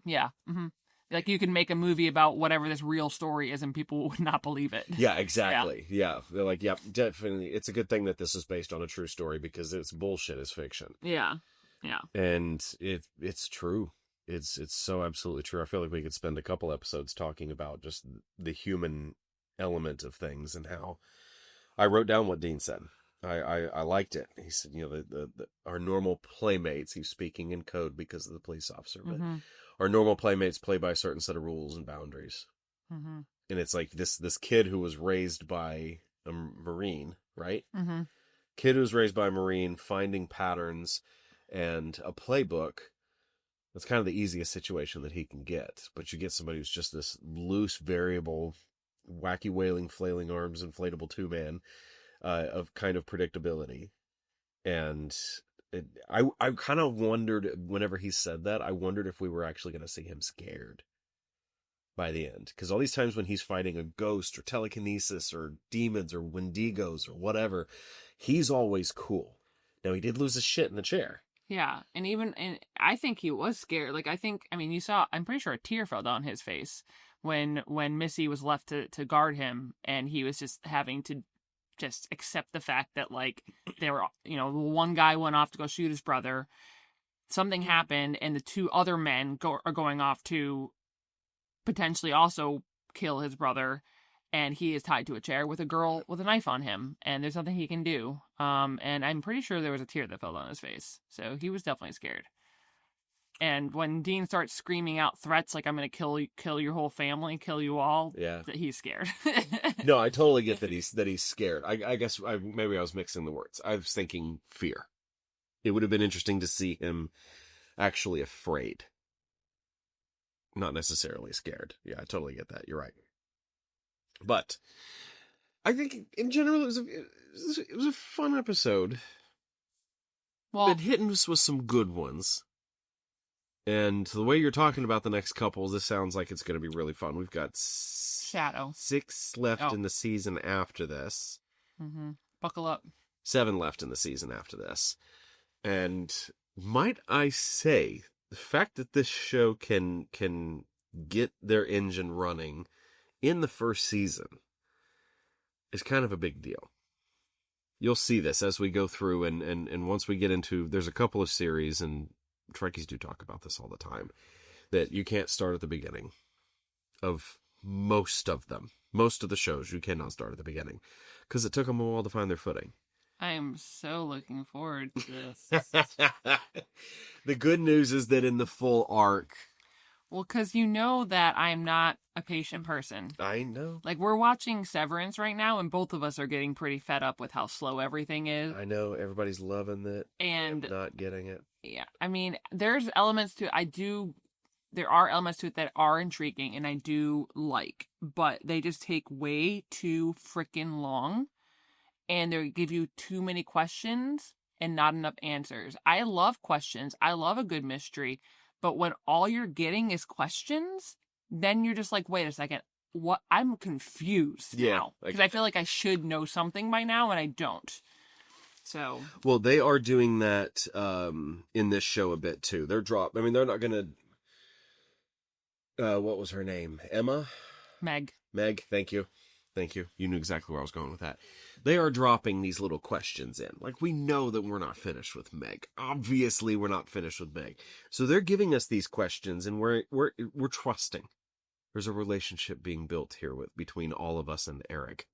Yeah. Mm-hmm. Like, you can make a movie about whatever this real story is and people would not believe it. Yeah, exactly. Yeah. They're like, yeah, definitely. It's a good thing that this is based on a true story because it's bullshit is fiction. Yeah. Yeah. And it's true. It's so absolutely true. I feel like we could spend a couple episodes talking about just the human element of things and how I wrote down what Dean said. I liked it. He said, our normal playmates, he's speaking in code because of the police officer, but our normal playmates play by a certain set of rules and boundaries. And it's like this kid who was raised by a Marine, right? Kid who was raised by a Marine, finding patterns and a playbook. That's kind of the easiest situation that he can get. But you get somebody who's just this loose, variable, wacky, wailing, flailing arms, inflatable two-man of kind of predictability. And I kind of wondered, whenever he said that, I wondered if we were actually going to see him scared by the end. Because all these times when he's fighting a ghost or telekinesis or demons or Wendigos or whatever, he's always cool. Now, he did lose his shit in the chair. Yeah, and I think he was scared. Like, you saw, I'm pretty sure a tear fell down his face when Missy was left to guard him, and he was just having to just accept the fact that, like, they were, one guy went off to go shoot his brother, something happened, and the two other men are going off to potentially also kill his brother, and he is tied to a chair with a girl with a knife on him, and there's nothing he can do. And I'm pretty sure there was a tear that fell down his face. So he was definitely scared. And when Dean starts screaming out threats like, I'm going to kill your whole family, kill you all, that he's scared. No, I totally get that he's scared. I guess maybe I was mixing the words. I was thinking fear. It would have been interesting to see him actually afraid. Not necessarily scared. Yeah, I totally get that. You're right. But I think in general it was a fun episode. Well, it hit us with some good ones. And the way you're talking about the next couple, this sounds like it's going to be really fun. We've got Shadow 6 left in the season after this. Buckle up. 7 left in the season after this. And might I say, the fact that this show can get their engine running in the first season is kind of a big deal. You'll see this as we go through, and once we get into, there's a couple of series, and Trekkies do talk about this all the time, that you can't start at the beginning of most of them. Most of the shows, you cannot start at the beginning, because it took them a while to find their footing. I am so looking forward to this. The good news is that in the full arc... Well, because you know that I'm not a patient person. I know. Like, we're watching Severance right now, and both of us are getting pretty fed up with how slow everything is. I know. Everybody's loving it. And... not getting it. Yeah. I mean, there's elements to it. There are elements to it that are intriguing, and I do like. But they just take way too freaking long. And they give you too many questions and not enough answers. I love questions. I love a good mystery. But when all you're getting is questions, then you're just like, wait a second, what? I'm confused now. Because I feel like I should know something by now, and I don't. So. Well, they are doing that in this show a bit, too. They're not going to... what was her name? Emma? Meg, thank you. You knew exactly where I was going with that. They are dropping these little questions in. Like, we know that we're not finished with Meg. Obviously, we're not finished with Meg. So they're giving us these questions, and we're trusting. There's a relationship being built here between all of us and Eric.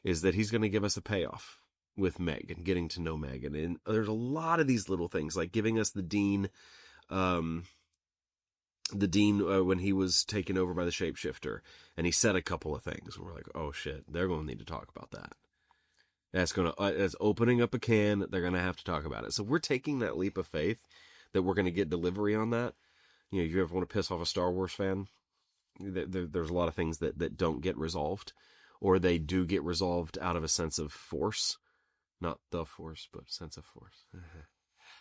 Is that he's going to give us a payoff with Meg and getting to know Meg. And there's a lot of these little things, like giving us the Dean... when he was taken over by the shapeshifter, and he said a couple of things, and we're like, oh shit, they're going to need to talk about that. That's opening up a can. They're going to have to talk about it. So we're taking that leap of faith that we're going to get delivery on that. You know, you ever want to piss off a Star Wars fan? There's a lot of things that don't get resolved, or they do get resolved out of a sense of force. Not the force, but sense of force.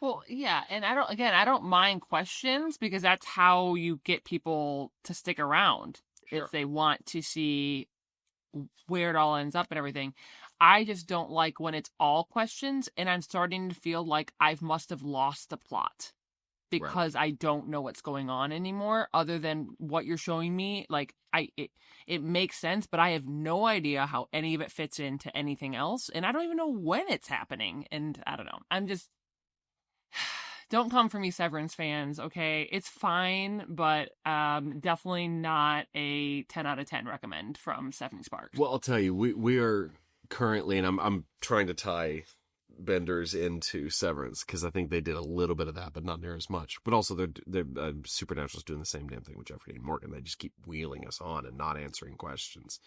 Well, yeah, and I don't mind questions because that's how you get people to stick around if they want to see where it all ends up and everything. I just don't like when it's all questions and I'm starting to feel like I must have lost the plot because I don't know what's going on anymore other than what you're showing me. Like it makes sense, but I have no idea how any of it fits into anything else, and I don't even know when it's happening, and I don't know. I'm just don't come for me, Severance fans, okay? It's fine, but definitely not a 10 out of 10 recommend from Stephanie Sparks. Well, I'll tell you, we are currently, and I'm trying to tie Benders into Severance because I think they did a little bit of that, but not near as much. But also, they're Supernatural's doing the same damn thing with Jeffrey Dean Morgan. They just keep wheeling us on and not answering questions.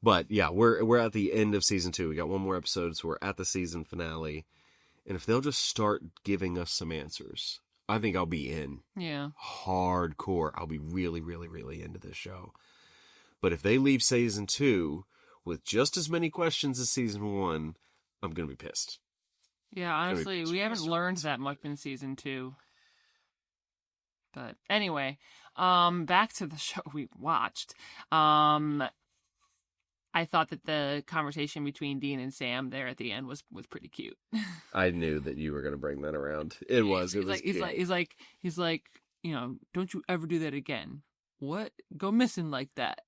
But yeah, we're at the end of season 2. We got one more episode, so we're at the season finale. And if they'll just start giving us some answers, I think I'll be in. Yeah. Hardcore. I'll be really, really, really into this show. But if they leave season 2 with just as many questions as season 1, I'm going to be pissed. Yeah, honestly, we haven't learned that much in season 2. But anyway, back to the show we watched. I thought that the conversation between Dean and Sam there at the end was pretty cute. I knew that you were going to bring that around. It was cute. He's like, you know, don't you ever do that again. What? Go missing like that.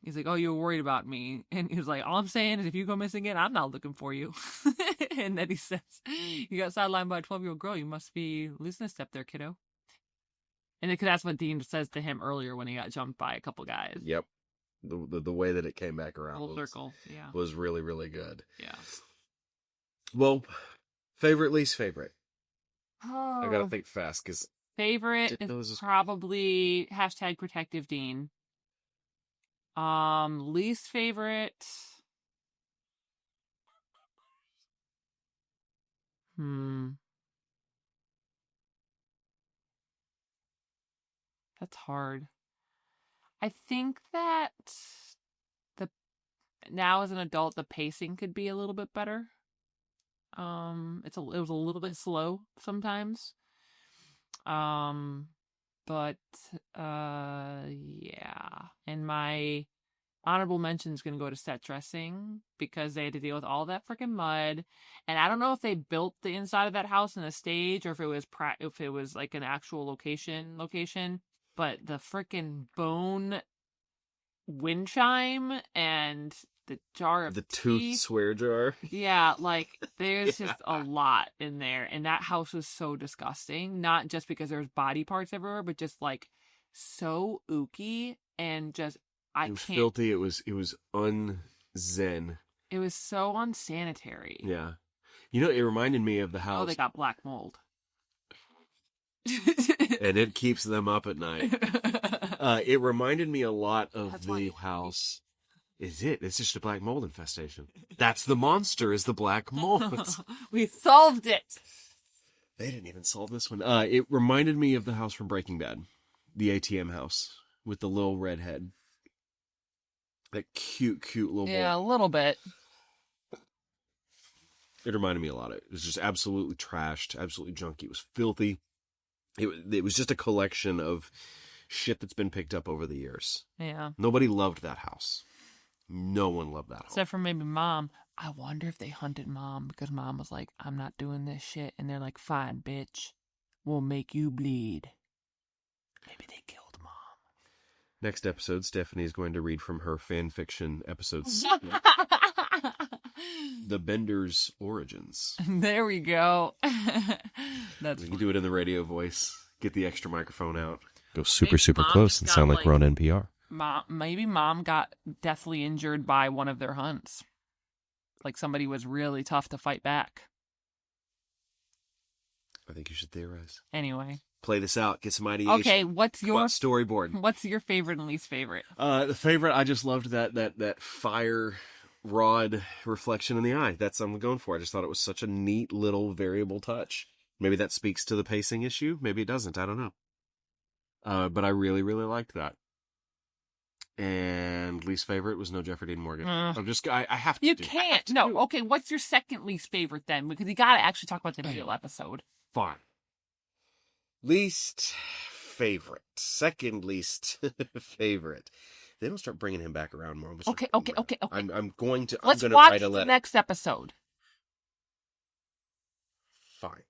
He's like, oh, you're worried about me. And he was like, all I'm saying is if you go missing again, I'm not looking for you. And then he says, you got sidelined by a 12-year-old girl. You must be losing a step there, kiddo. And because that's what Dean says to him earlier when he got jumped by a couple guys. Yep. The way that it came back around was really, really good. Yeah. Well, favorite, least favorite. I gotta think fast because favorite is probably # protective Dean. Least favorite. That's hard. I think that now as an adult, the pacing could be a little bit better. It was a little bit slow sometimes. But yeah. And my honorable mention is going to go to set dressing because they had to deal with all that freaking mud. And I don't know if they built the inside of that house in a stage or if it was like an actual location. But the freaking bone wind chime and the jar of the tooth swear jar. Yeah, like there's just a lot in there. And that house was so disgusting. Not just because there's body parts everywhere, but just like so ooky and just it was filthy. It was un-zen. It was so unsanitary. Yeah. You know, it reminded me of the house. Oh, they got black mold. And it keeps them up at night. It reminded me a lot of the house. It's just a black mold infestation. That's the monster, is the black mold. We solved it. They didn't even solve this one. It reminded me of the house from Breaking Bad. The ATM house with the little redhead. That cute little boy. Yeah, a little bit. It reminded me a lot of it. It was just absolutely trashed, absolutely junky. It was filthy. It was just a collection of shit that's been picked up over the years. Yeah. Nobody loved that house. No one loved that house. Except for maybe Mom. I wonder if they hunted Mom because Mom was like, I'm not doing this shit. And they're like, fine, bitch. We'll make you bleed. Maybe they killed Mom. Next episode, Stephanie is going to read from her fan fiction episodes. The Bender's Origins. There we go. We can do it in the radio voice. Get the extra microphone out. Go super Mom close and sound like we're on NPR. Maybe Mom got deathly injured by one of their hunts. Like somebody was really tough to fight back. I think you should theorize. Anyway. Play this out. Get some ideation. Okay, what's your storyboard? What's your favorite and least favorite? The favorite, I just loved that fire rod reflection in the eye. That's what I'm going for. I just thought it was such a neat little variable touch. Maybe that speaks to the pacing issue. Maybe it doesn't. I don't know. But I really, really liked that. And least favorite was no Jeffrey Dean Morgan. I have to. You can't. No. Okay. What's your second least favorite then? Because you got to actually talk about the Beale episode. Fine. Least favorite. Second least favorite. They don't start bringing him back around more. Okay. I'm going to. Let's I'm going to watch write a letter. the next episode. Fine.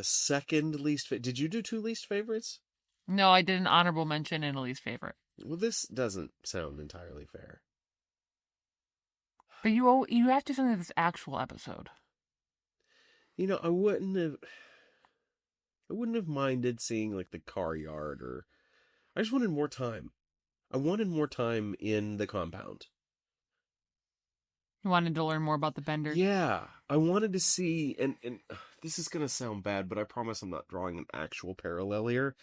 Second least. Did you do 2 least favorites? No, I did an honorable mention and a least favorite. Well, this doesn't sound entirely fair. But you have to send this actual episode. I wouldn't have minded seeing like the car yard, or I just wanted more time. I wanted more time in the compound. You wanted to learn more about the Benders? Yeah, I wanted to see, and this is going to sound bad, but I promise I'm not drawing an actual parallel here.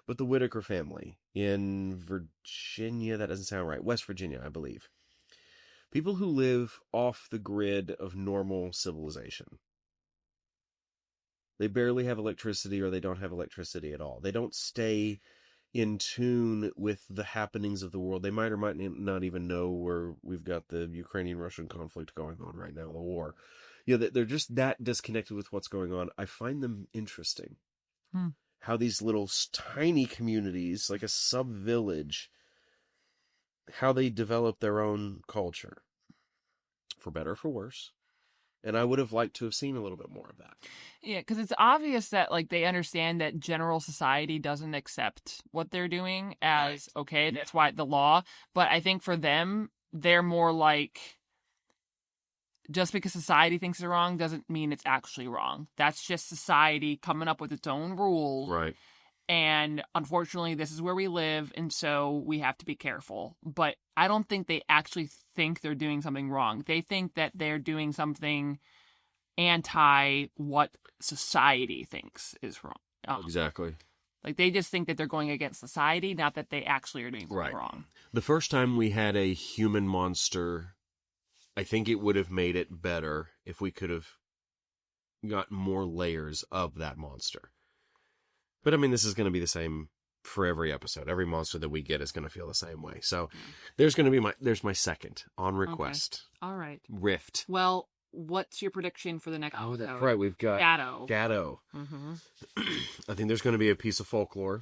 But the Whitaker family in Virginia, that doesn't sound right. West Virginia, I believe. People who live off the grid of normal civilization. They barely have electricity, or they don't have electricity at all. They don't stay in tune with the happenings of the world. They might or might not even know where we've got the Ukrainian-Russian conflict going on right now, the war. They're just that disconnected with what's going on. I find them interesting. How these little tiny communities, like a sub-village, how they develop their own culture. For better or for worse. And I would have liked to have seen a little bit more of that. Yeah, because it's obvious that like they understand that general society doesn't accept what they're doing as okay. That's why the law. But I think for them, they're more like, just because society thinks it's wrong doesn't mean it's actually wrong. That's just society coming up with its own rules. Right. And unfortunately, this is where we live, and so we have to be careful. But I don't think they actually think they're doing something wrong. They think that they're doing something anti what society thinks is wrong. Exactly. Like, they just think that they're going against society, not that they actually are doing something wrong. The first time we had a human monster, I think it would have made it better if we could have got more layers of that monster. But I mean, this is going to be the same for every episode. Every monster that we get is going to feel the same way. So there's going to be there's my second on request. Okay. All right. Rift. Well, what's your prediction for the next episode? Oh, that's right. We've got Gatto. Mm-hmm. I think there's going to be a piece of folklore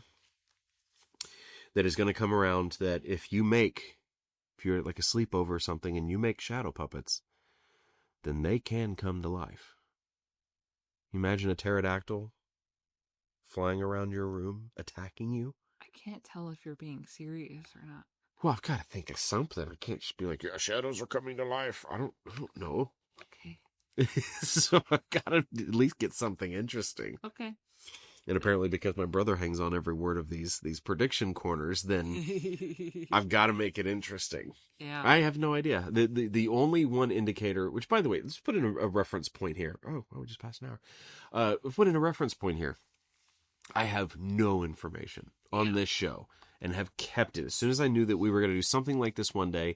that is going to come around that if you're at like a sleepover or something and you make shadow puppets, then they can come to life. Imagine a pterodactyl flying around your room, attacking you. I can't tell if you're being serious or not. Well, I've got to think of something. I can't just be like, yeah, shadows are coming to life. I don't know. Okay. So I've got to at least get something interesting. Okay. And apparently because my brother hangs on every word of these prediction corners, then I've got to make it interesting. Yeah. I have no idea. The only one indicator, which by the way, let's put in a reference point here. Oh, we just passed an hour. Let's put in a reference point here. I have no information on this show and have kept it. As soon as I knew that we were going to do something like this one day,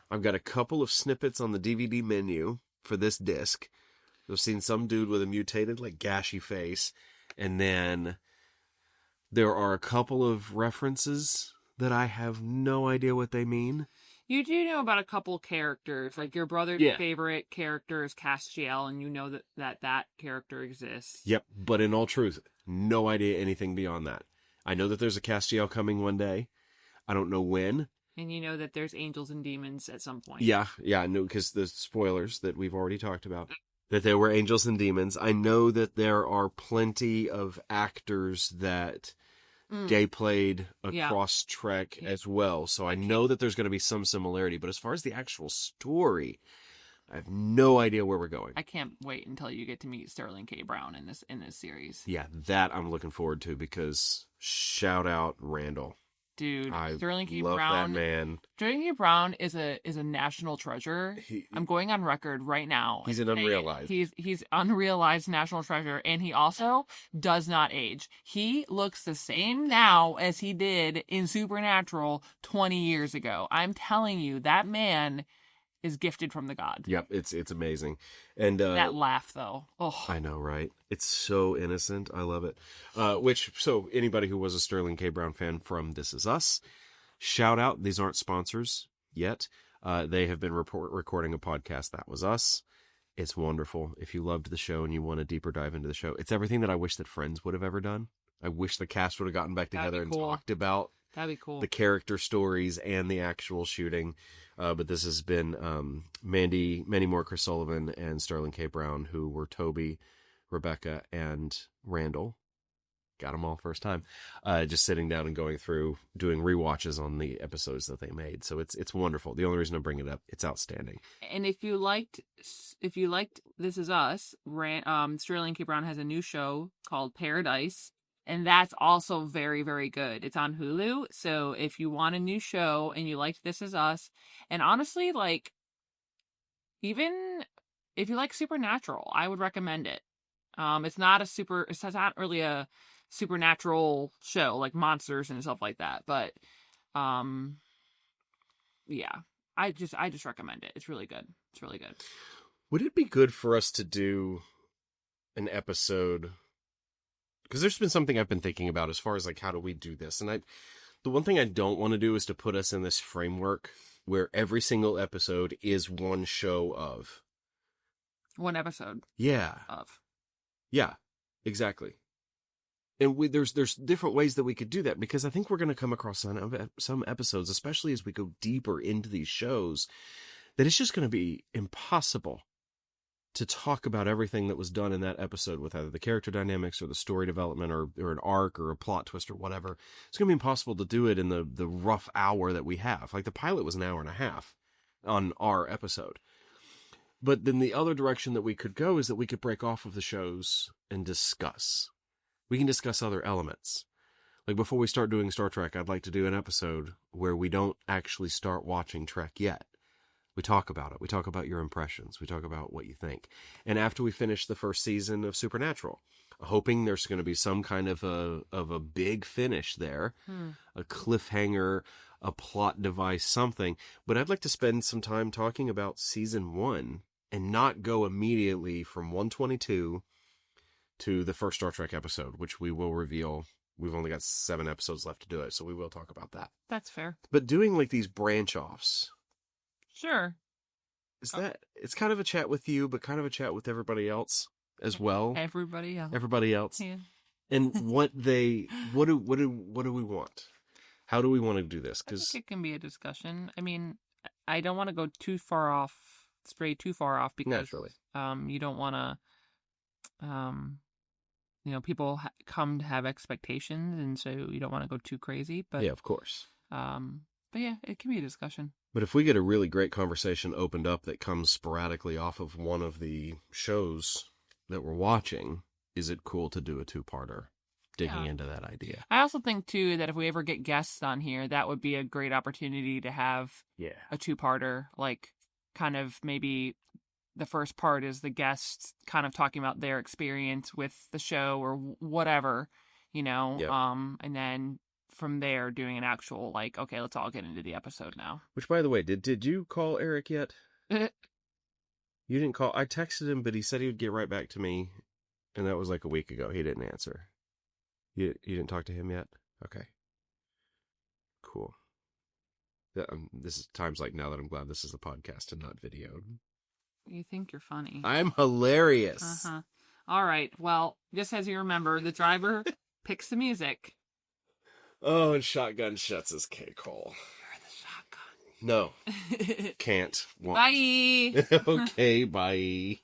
I've got a couple of snippets on the DVD menu for this disc. I've seen some dude with a mutated, like, gashy face. And then there are a couple of references that I have no idea what they mean. You do know about a couple characters. Like, your brother's favorite character is Castiel, and you know that character exists. Yep, but in all truth, no idea anything beyond that. I know that there's a Castiel coming one day. I don't know when. And you know that there's angels and demons at some point. Yeah, I know, because the spoilers that we've already talked about. That there were angels and demons. I know that there are plenty of actors that they played across Trek as well. So I know that there's going to be some similarity. But as far as the actual story, I have no idea where we're going. I can't wait until you get to meet Sterling K. Brown in this series. Yeah, that I'm looking forward to, because shout out Randall. Dude, Sterling K. love Brown. That man. Sterling K. Brown is a national treasure. I'm going on record right now. He's an unrealized. He's unrealized national treasure, and he also does not age. He looks the same now as he did in Supernatural 20 years ago. I'm telling you, that man is gifted from the god. Yep, it's amazing. And that laugh, though. Oh, I know, right? It's so innocent. I love it. So anybody who was a Sterling K. Brown fan from This Is Us, shout out. These aren't sponsors yet. They have been recording a podcast, That Was Us. It's wonderful. If you loved the show and you want a deeper dive into the show, it's everything that I wish that Friends would have ever done. I wish the cast would have gotten back together and talked about that'd be cool. The character stories and the actual shooting. But this has been Mandy Moore, Chris Sullivan, and Sterling K. Brown, who were Toby, Rebecca, and Randall. Got them all first time. Just sitting down and going through, doing rewatches on the episodes that they made. So it's wonderful. The only reason I'm bringing it up, it's outstanding. And if you liked This Is Us, Sterling K. Brown has a new show called Paradise. And that's also very, very good. It's on Hulu. So if you want a new show and you liked This Is Us, and honestly, like, even if you like Supernatural, I would recommend it. It's not really a supernatural show like monsters and stuff like that. But, yeah, I just recommend it. It's really good. It's really good. Would it be good for us to do an episode? Because there's been something I've been thinking about as far as like, how do we do this? And the one thing I don't want to do is to put us in this framework where every single episode is one show of. One episode. Yeah. Of. Yeah, exactly. And there's different ways that we could do that, because I think we're going to come across some episodes, especially as we go deeper into these shows, that it's just going to be impossible to talk about everything that was done in that episode with either the character dynamics or the story development or an arc or a plot twist or whatever. It's going to be impossible to do it in the rough hour that we have. Like the pilot was an hour and a half on our episode. But then the other direction that we could go is that we could break off of the shows and discuss. We can discuss other elements. Like before we start doing Star Trek, I'd like to do an episode where we don't actually start watching Trek yet. We talk about it. We talk about your impressions. We talk about what you think. And after we finish the first season of Supernatural, hoping there's going to be some kind of a big finish there, a cliffhanger, a plot device, something. But I'd like to spend some time talking about season 1 and not go immediately from 122 to the first Star Trek episode, which we will reveal. We've only got 7 episodes left to do it, so we will talk about that. That's fair. But doing like these branch offs. Sure. It's kind of a chat with you, but kind of a chat with everybody else as well. Everybody else. Yeah. And what do we want? How do we want to do this? I think it can be a discussion. I mean, I don't want to go too far off because naturally, you don't want to, people come to have expectations, and so you don't want to go too crazy. But yeah, of course. But yeah, it can be a discussion. But if we get a really great conversation opened up that comes sporadically off of one of the shows that we're watching, is it cool to do a 2-parter digging into that idea? I also think, too, that if we ever get guests on here, that would be a great opportunity to have a 2-parter. Like, kind of maybe the first part is the guests kind of talking about their experience with the show or whatever, and then from there doing an actual, like, okay, let's all get into the episode now. Which, by the way, did you call Eric yet? You didn't call. I texted him, but he said he would get right back to me, and that was like a week ago. He didn't answer. You didn't talk to him yet? Okay. Cool. This is times like now that I'm glad this is a podcast and not video. You think you're funny. I'm hilarious. All right. Well, just as you remember, the driver picks the music. Oh, and Shotgun shuts his K-Cole. You're the shotgun. No. Can't. Won't. Bye. Okay, bye.